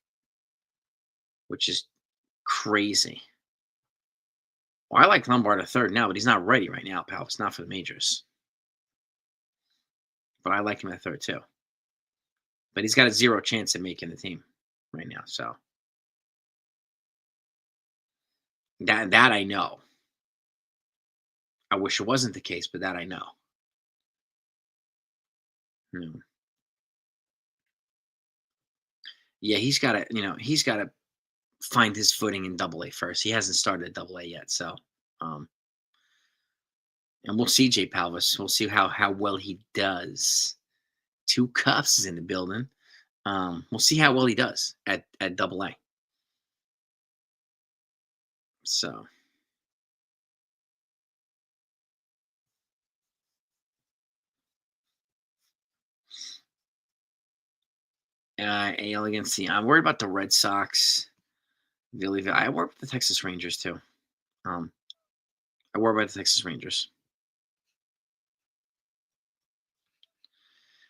which is crazy. Well, I like Lombard a third now, but he's not ready right now, pal. It's not for the majors. But I like him at third too. But he's got a 0 chance at making the team right now. So that I know. I wish it wasn't the case, but that I know. Yeah, he's got to find his footing in Double A first. He hasn't started at Double A yet, so and we'll see Jay Palvis. We'll see how well he does. 2 Cuffs is in the building. We'll see how well he does at Double A. So. AL against the. I'm worried about the Red Sox. I worry about the Texas Rangers too. I worry about the Texas Rangers.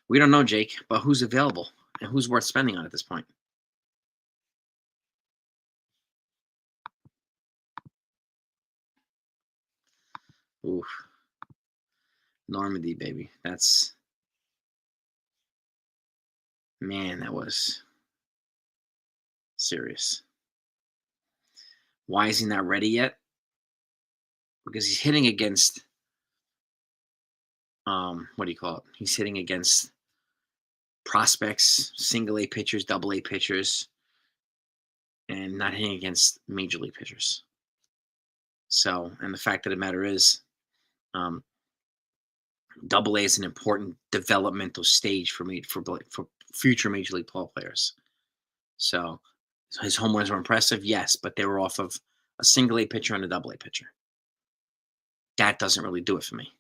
We don't know, Jake, but who's available and who's worth spending on at this point? Oof. Normandy, baby. Man, that was serious. Why is he not ready yet? Because he's hitting against what do you call it? He's hitting against prospects, single A pitchers, double A pitchers, and not hitting against major league pitchers. So, and the fact of the matter is, Double A is an important developmental stage for future major league ball players. So his home runs were impressive, yes, but they were off of a single A pitcher and a double A pitcher. That doesn't really do it for me.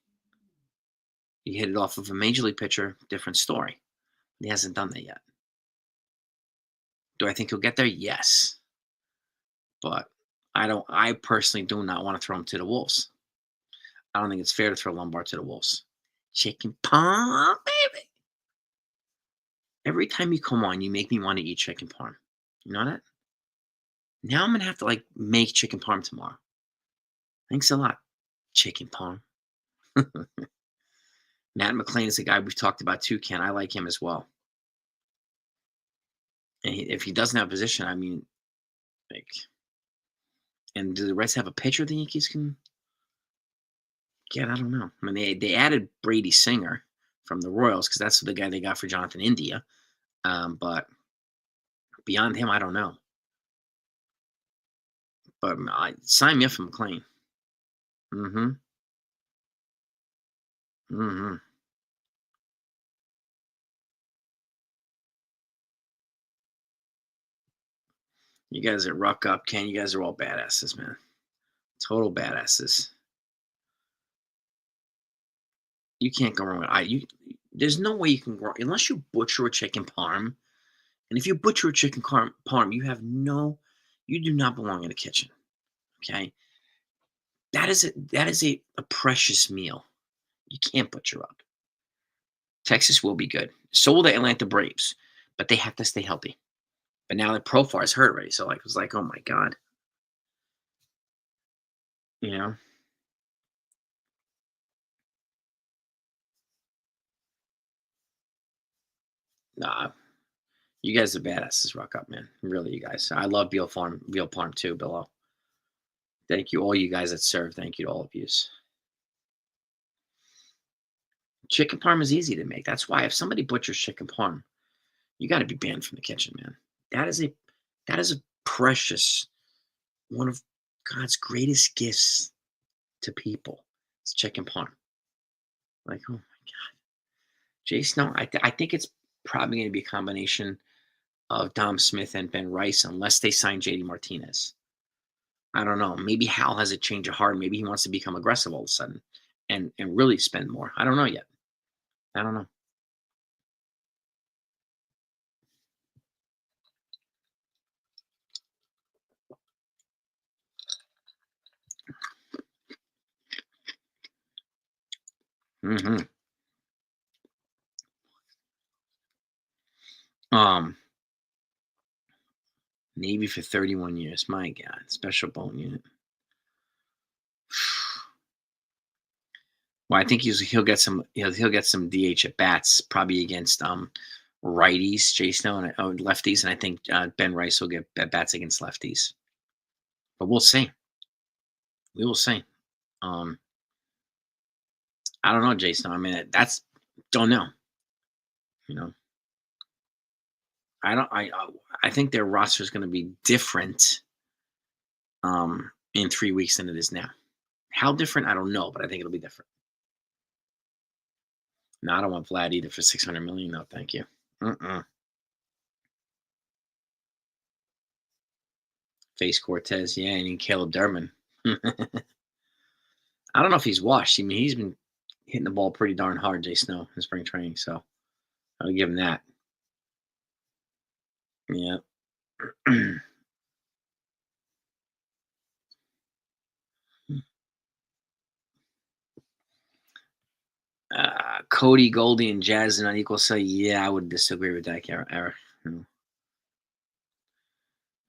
You hit it off of a major league pitcher, different story. He hasn't done that yet. Do I think he'll get there? Yes. But I personally do not want to throw him to the Wolves. I don't think it's fair to throw Lombard to the Wolves. Chicken parm, baby. Every time you come on, you make me want to eat chicken parm. You know that? Now I'm going to have to make chicken parm tomorrow. Thanks a lot, chicken parm. Matt McClain is a guy we've talked about too, Ken. I like him as well. And if he doesn't have a position, I mean, and do the Reds have a pitcher the Yankees can get? I don't know. I mean, they added Brady Singer from the Royals because that's the guy they got for Jonathan India. But beyond him, I don't know. But sign me up for McClain. Mm-hmm. You guys are Ruck Up, Ken. You guys are all badasses, man. Total badasses. You can't go wrong with there's no way you can go unless you butcher a chicken parm. And if you butcher a chicken parm, you do not belong in the kitchen. Okay? That is a precious meal. You can't butcher up. Texas will be good. So will the Atlanta Braves, but they have to stay healthy. But now that Profar is hurt already, so it was like, oh my god, you know. Nah, you guys are badasses. Rock up, man. Really, you guys. I love Beal Farm too, below. Thank you, all you guys that serve. Thank you to all of you. Chicken parm is easy to make. That's why if somebody butchers chicken parm, you got to be banned from the kitchen, man. That is a precious, one of God's greatest gifts to people. It's chicken parm. Like, oh my God, Jay Snow. I think it's probably going to be a combination of Dom Smith and Ben Rice, unless they sign JD Martinez. I don't know. Maybe Hal has a change of heart. Maybe he wants to become aggressive all of a sudden and really spend more. I don't know yet. I don't know. hmm Navy for 31 years. My God, special bone unit. Well, I think he'll get some DH at bats probably against righties, Jay Snow, and lefties, and I think Ben Rice will get at bats against lefties. But we'll see. We will see. I don't know, Jay Snow. I mean, don't know. You know, I don't. I think their roster is going to be different in 3 weeks than it is now. How different? I don't know, but I think it'll be different. No, I don't want Vlad either for $600 million. No, thank you. Face Cortez, yeah, and Caleb Durman. I don't know if he's washed. I mean, he's been hitting the ball pretty darn hard, Jay Snow, in spring training. So I'll give him that. Yeah. Cody, Goldie, and Jazz are unequal. So yeah, I would disagree with that, Eric.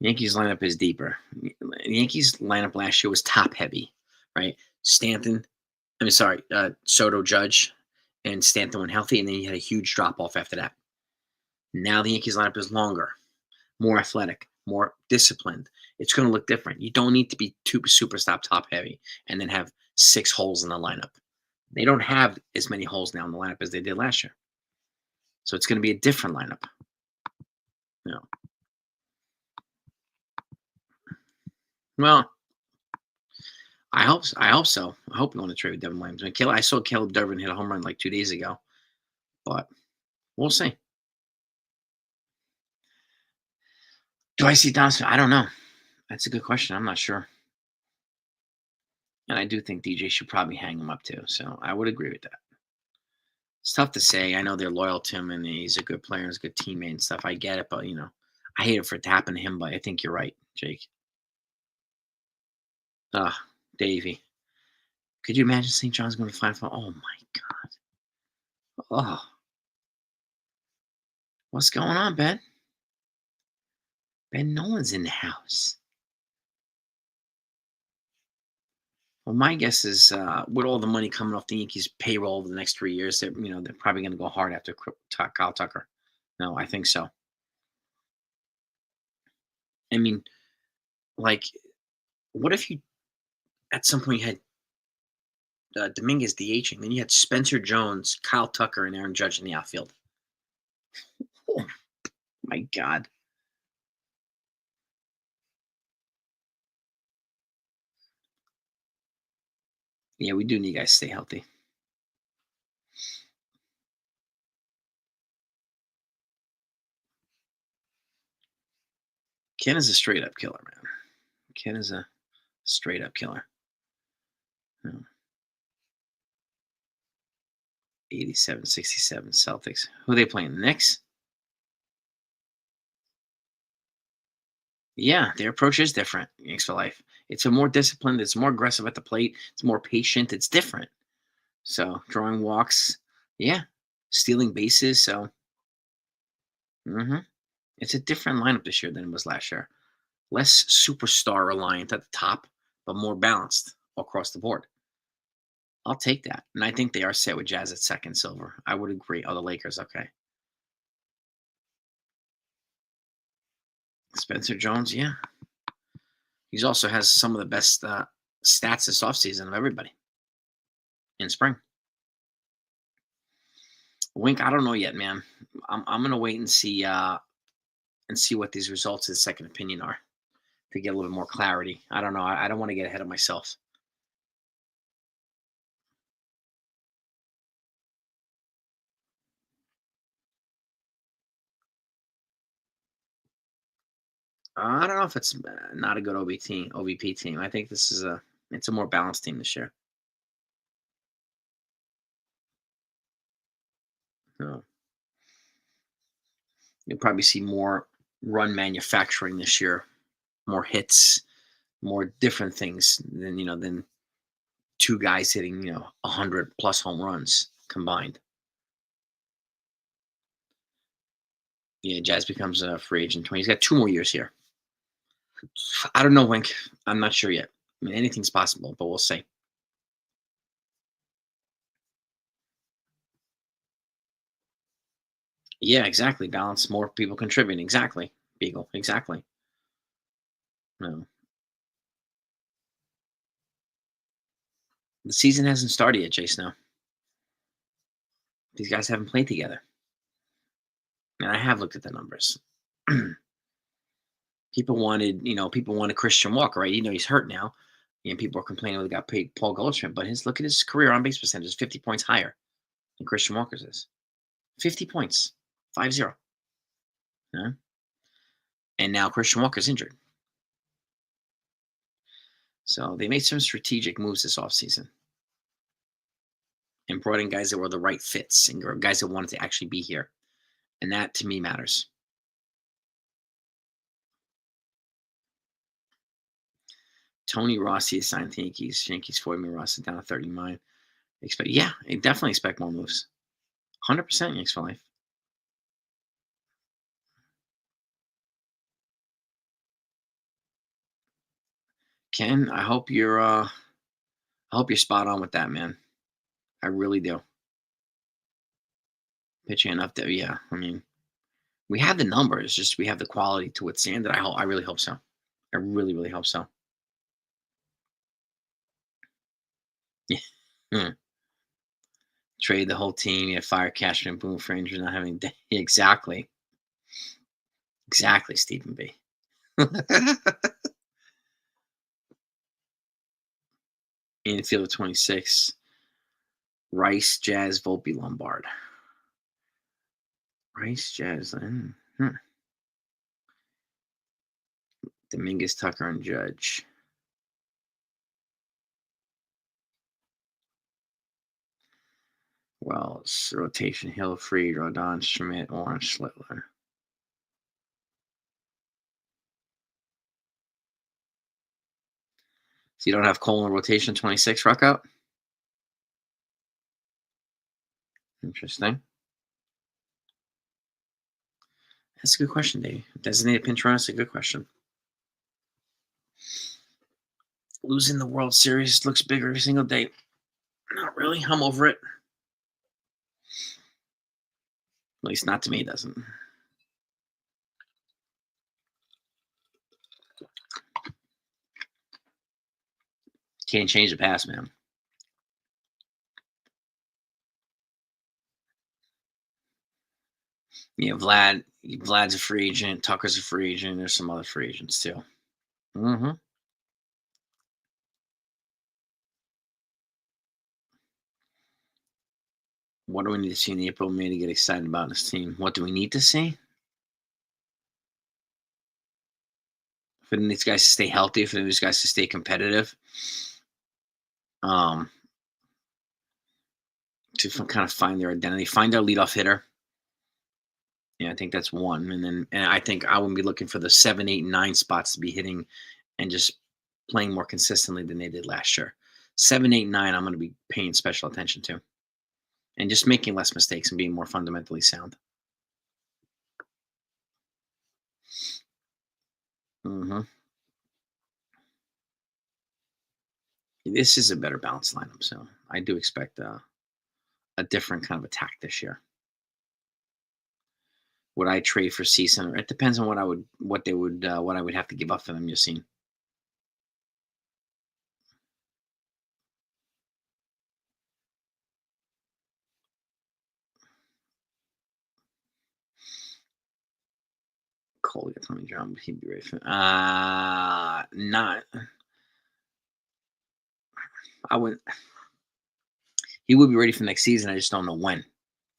Yankees lineup is deeper. Yankees lineup last year was top heavy, right? Soto, Judge, and Stanton went healthy, and then you had a huge drop off after that. Now the Yankees lineup is longer, more athletic, more disciplined. It's going to look different. You don't need to be super top heavy and then have 6 holes in the lineup. They don't have as many holes now in the lineup as they did last year. So it's going to be a different lineup. Well, I hope so. I hope you want to trade with Devin Williams. I saw Caleb Durban hit a home run like 2 days ago, but we'll see. Do I see Dawson? I don't know. That's a good question. I'm not sure. And I do think DJ should probably hang him up too. So I would agree with that. It's tough to say. I know they're loyal to him and he's a good player, he's a good teammate and stuff. I get it, but I hate it for it to happen to him. But I think you're right, Jake. Davey. Could you imagine St. John's going to Final Four? Oh my God. Oh. What's going on, Ben? Ben Nolan's in the house. Well, my guess is with all the money coming off the Yankees' payroll over the next 3 years, they're probably going to go hard after Kyle Tucker. No, I think so. I mean, like, what if you at some point you had Dominguez DHing, then you had Spencer Jones, Kyle Tucker, and Aaron Judge in the outfield? Oh, my God. Yeah, we do need guys to stay healthy. Ken is a straight-up killer, man. Ken is a straight-up killer. 87, 67 Celtics. Who are they playing? The Knicks? Yeah, their approach is different. Yanks for life. It's a more disciplined. It's more aggressive at the plate. It's more patient. It's different. So drawing walks, yeah, stealing bases. So, it's a different lineup this year than it was last year. Less superstar reliant at the top, but more balanced across the board. I'll take that, and I think they are set with Jazz at second, Silver. I would agree. Oh, the Lakers, okay. Spencer Jones, yeah. He also has some of the best stats this offseason of everybody in spring. Wink, I don't know yet, man. I'm gonna wait and see what these results of the second opinion are to get a little bit more clarity. I don't know. I don't want to get ahead of myself. I don't know if it's not a good OVP team. I think this is it's a more balanced team this year. So you'll probably see more run manufacturing this year, more hits, more different things than two guys hitting 100+ home runs combined. Yeah, Jazz becomes a free agent. He's got 2 more years here. I don't know, Wink. I'm not sure yet. I mean, anything's possible, but we'll see. Yeah, exactly. Balance, more people contributing. Exactly, Beagle. Exactly. No, the season hasn't started yet, Jay Snow. These guys haven't played together, and I have looked at the numbers. People wanted Christian Walker, right? He's hurt now. People are complaining they got paid Paul Goldschmidt, but look at his career on base percentage is 50 points higher than Christian Walker's is. 50 points, 5-0. Yeah? And now Christian Walker's injured. So they made some strategic moves this offseason and brought in guys that were the right fits and guys that wanted to actually be here. And that to me matters. Tony Rossi is signed to Yankees. Yankees for me. Rossi down to 39. I definitely expect more moves. 100% Yanks for life. Ken, I hope you're spot on with that, man. I really do. Pitching enough there, yeah. I mean, we have the numbers, just we have the quality to withstand it. I really hope so. I really, really hope so. Yeah. Hmm. Trade the whole team. You fire Cashman, Boom, Franger not having exactly. Exactly, Stephen B. Infield of 26. Rice, Jazz, Volpe, Lombard. Rice, Jazz, Dominguez, Tucker, and Judge. Wells, rotation, Hill, Freed, Rodon, Schmidt, Orange, Schlittler. So you don't have Cole in rotation 26, rock out? Interesting. That's a good question, Dave. Designated pinch runner, that's a good question. Losing the World Series looks big every single day. Not really. I'm over it. At least not to me, it doesn't. Can't change the past, man. Vlad's a free agent. Tucker's a free agent. There's some other free agents too. Mm-hmm. What do we need to see in April, May to get excited about this team? What do we need to see? For these guys to stay healthy, for these guys to stay competitive, to kind of find their identity, find their leadoff hitter. Yeah, I think that's one. And I think I would be looking for the 7, 8, and 9 spots to be hitting and just playing more consistently than they did last year. 7, 8, 9, I'm going to be paying special attention to. And just making less mistakes and being more fundamentally sound. Mm-hmm. This is a better balanced lineup, so I do expect a different kind of attack this year. Would I trade for Ceason? It depends on what I would have to give up for them. You've seen. Cole get Tommy John, but he'd be ready for not. I wouldn't. He would be ready for next season. I just don't know when.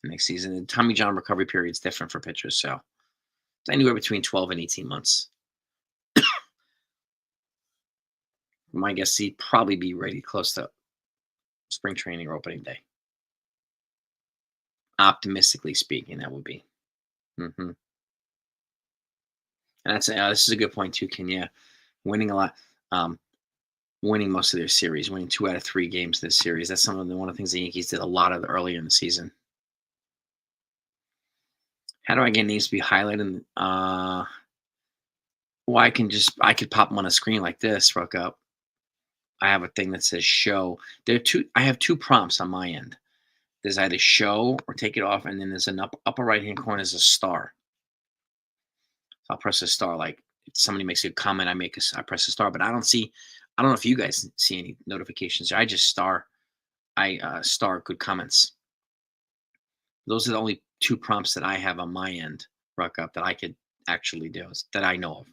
Next season, the Tommy John recovery period is different for pitchers, so it's anywhere between 12 and 18 months. My guess he'd probably be ready close to spring training or opening day. Optimistically speaking, that would be. And that's this is a good point too, Ken. Yeah, winning a lot. Winning most of their series, winning 2 out of 3 games this series. That's one of the things the Yankees did a lot of earlier in the season. How do I get names to be highlighted? Well, I could pop them on a screen like this, Rook up. I have a thing that says show. I have 2 prompts on my end. There's either show or take it off, and then there's an upper right-hand corner is a star. So I'll press a star. Like if somebody makes a comment, I press a star, but I don't know if you guys see any notifications. I just star good comments. Those are the only 2 prompts that I have on my end, Ruck Up, that I could actually do, that I know of.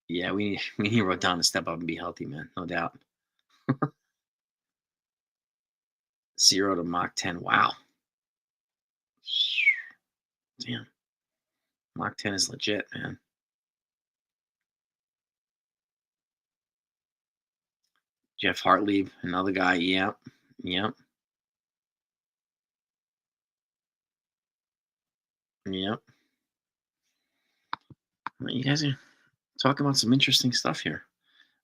Yeah, we need Rodon to step up and be healthy, man. No doubt. 0 to Mach 10. Wow. Damn. Mach 10 is legit, man. Jeff Hartley, another guy. Yep. Yep. Yep. Well, you guys are talking about some interesting stuff here.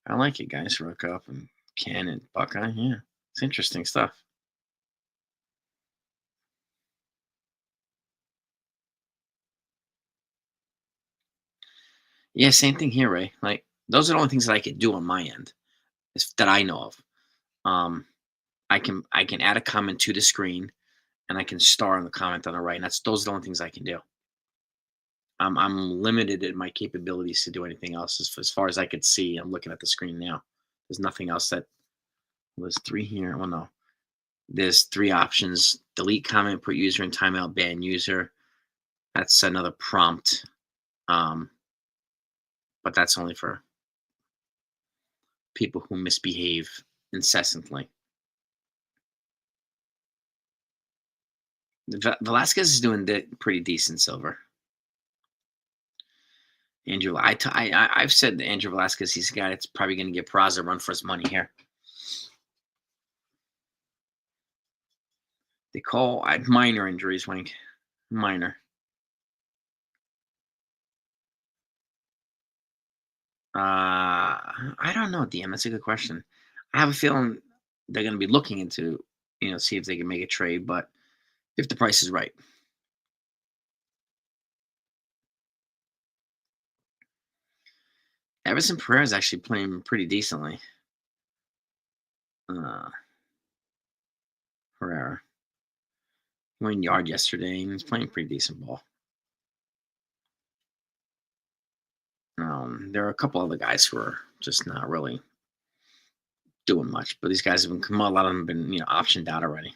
I like it, guys. Rook Up and Ken and Buckeye. Yeah. It's interesting stuff. Yeah, same thing here, Ray. Like those are the only things that I could do on my end, that I know of. I can add a comment to the screen, and I can star on the comment on the right. And those are the only things I can do. I'm limited in my capabilities to do anything else as far as I could see. I'm looking at the screen now. There's nothing else there's 3 here. Well, no, there's 3 options: delete comment, put user in timeout, ban user. That's another prompt. But that's only for people who misbehave incessantly. Velasquez is doing pretty decent, Silver. I've said that Andrew Velasquez, he's a guy that's probably going to give Peraza a run for his money here. They call minor injuries, Wink. Minor. I don't know, DM. That's a good question. I have a feeling they're going to be looking into, see if they can make a trade, but if the price is right. Everson Pereira is actually playing pretty decently. Pereira. He went yard yesterday, and he's playing pretty decent ball. There are a couple other guys who are just not really doing much, but these guys have a lot of them have been, optioned out already.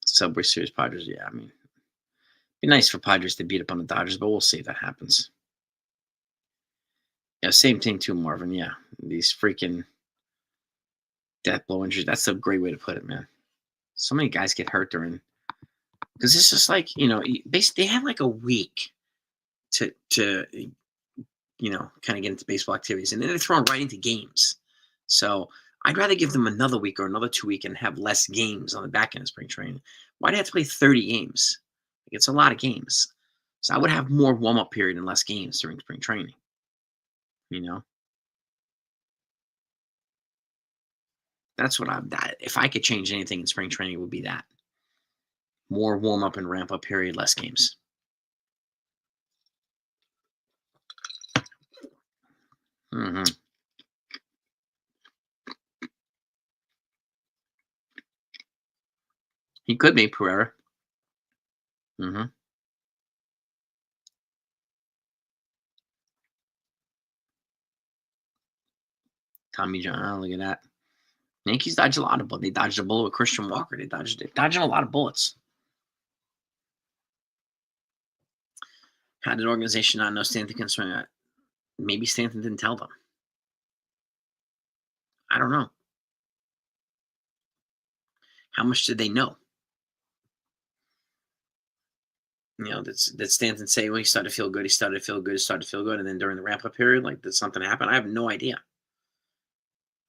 Subway Series Padres, yeah. I mean, it'd be nice for Padres to beat up on the Dodgers, but we'll see if that happens. Yeah, same thing too, Marvin. Yeah, these freaking death blow injuries. That's a great way to put it, man. So many guys get hurt during, because it's just like, they have like a week to kind of get into baseball activities, and then they're thrown right into games. So I'd rather give them another week or another 2 week and have less games on the back end of spring training. Why do they have to play 30 games? It's a lot of games. So I would have more warm-up period and less games during spring training. That's what if I could change anything in spring training, it would be that. More warm-up and ramp-up period, less games. He could be Pereira. Tommy John, look at that. Yankees dodge a lot of bullets. They dodged a bullet with Christian Walker. They're dodging a lot of bullets. How did the organization not know Stanton can swing at? Maybe Stanton didn't tell them. I don't know. How much did they know? Did Stanton say, well, he started to feel good, he started to feel good, he started to feel good, and then during the ramp-up period, like, did something happen? I have no idea.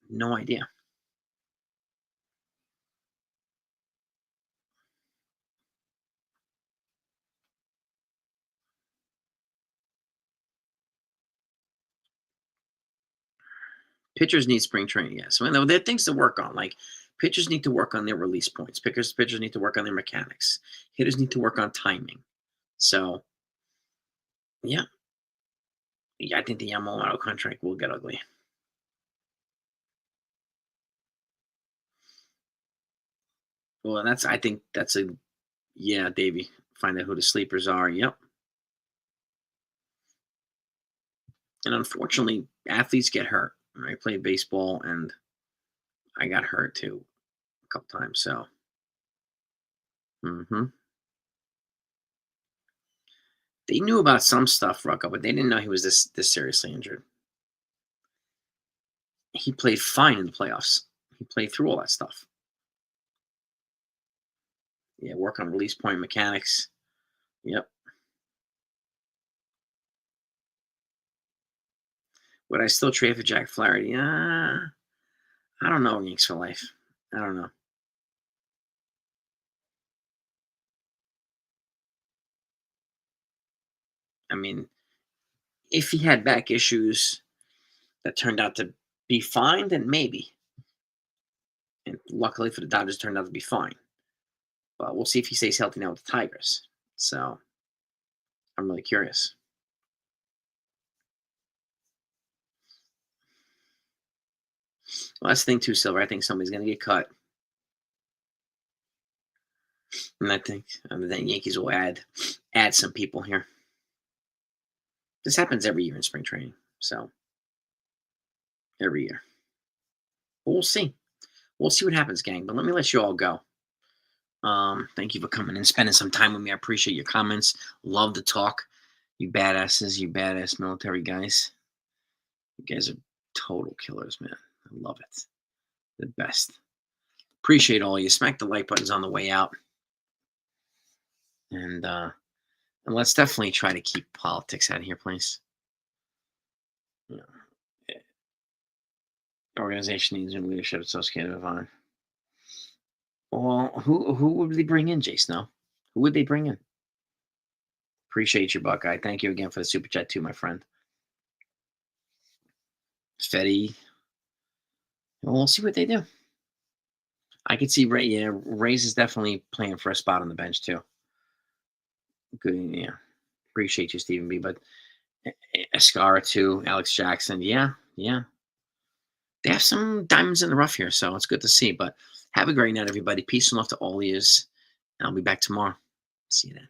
No idea. Pitchers need spring training, yes. Well, there are things to work on. Like, pitchers need to work on their release points. Pitchers need to work on their mechanics. Hitters need to work on timing. So, yeah. Yeah, I think the Yamamoto contract will get ugly. Well, I think that's yeah, Davey. Find out who the sleepers are. Yep. And unfortunately, athletes get hurt. I played baseball and I got hurt too a couple times. So, hmm they knew about some stuff, Rucka, but they didn't know he was this seriously injured. He played fine in the playoffs. He played through all that stuff. Yeah, work on release point mechanics. Yep. Would I still trade for Jack Flaherty? I don't know, Yanks for life. I don't know. I mean, if he had back issues that turned out to be fine, then maybe. And luckily for the Dodgers, turned out to be fine. But we'll see if he stays healthy now with the Tigers. So I'm really curious. Well, that's the thing too, Silver. I think somebody's going to get cut, and I think the Yankees will add some people here. This happens every year in spring training, so every year. But we'll see. We'll see what happens, gang. But let me let you all go. Thank you for coming and spending some time with me. I appreciate your comments. Love to talk. You badasses, you badass military guys. You guys are total killers, man. I love it. The best. Appreciate all you. Smack the like buttons on the way out. And let's definitely try to keep politics out of here, please. You know, organization needs new leadership associated with on. Well, who would they bring in, Jay Snow? Who would they bring in? Appreciate you, Buckeye. Thank you again for the super chat too, my friend. Fetty. We'll see what they do. I could see Ray. Yeah, Ray's is definitely playing for a spot on the bench too. Good, yeah. Appreciate you, Stephen B. But Escara too, Alex Jackson. Yeah. They have some diamonds in the rough here, so it's good to see. But have a great night, everybody. Peace and love to all of yous. And I'll be back tomorrow. See you then.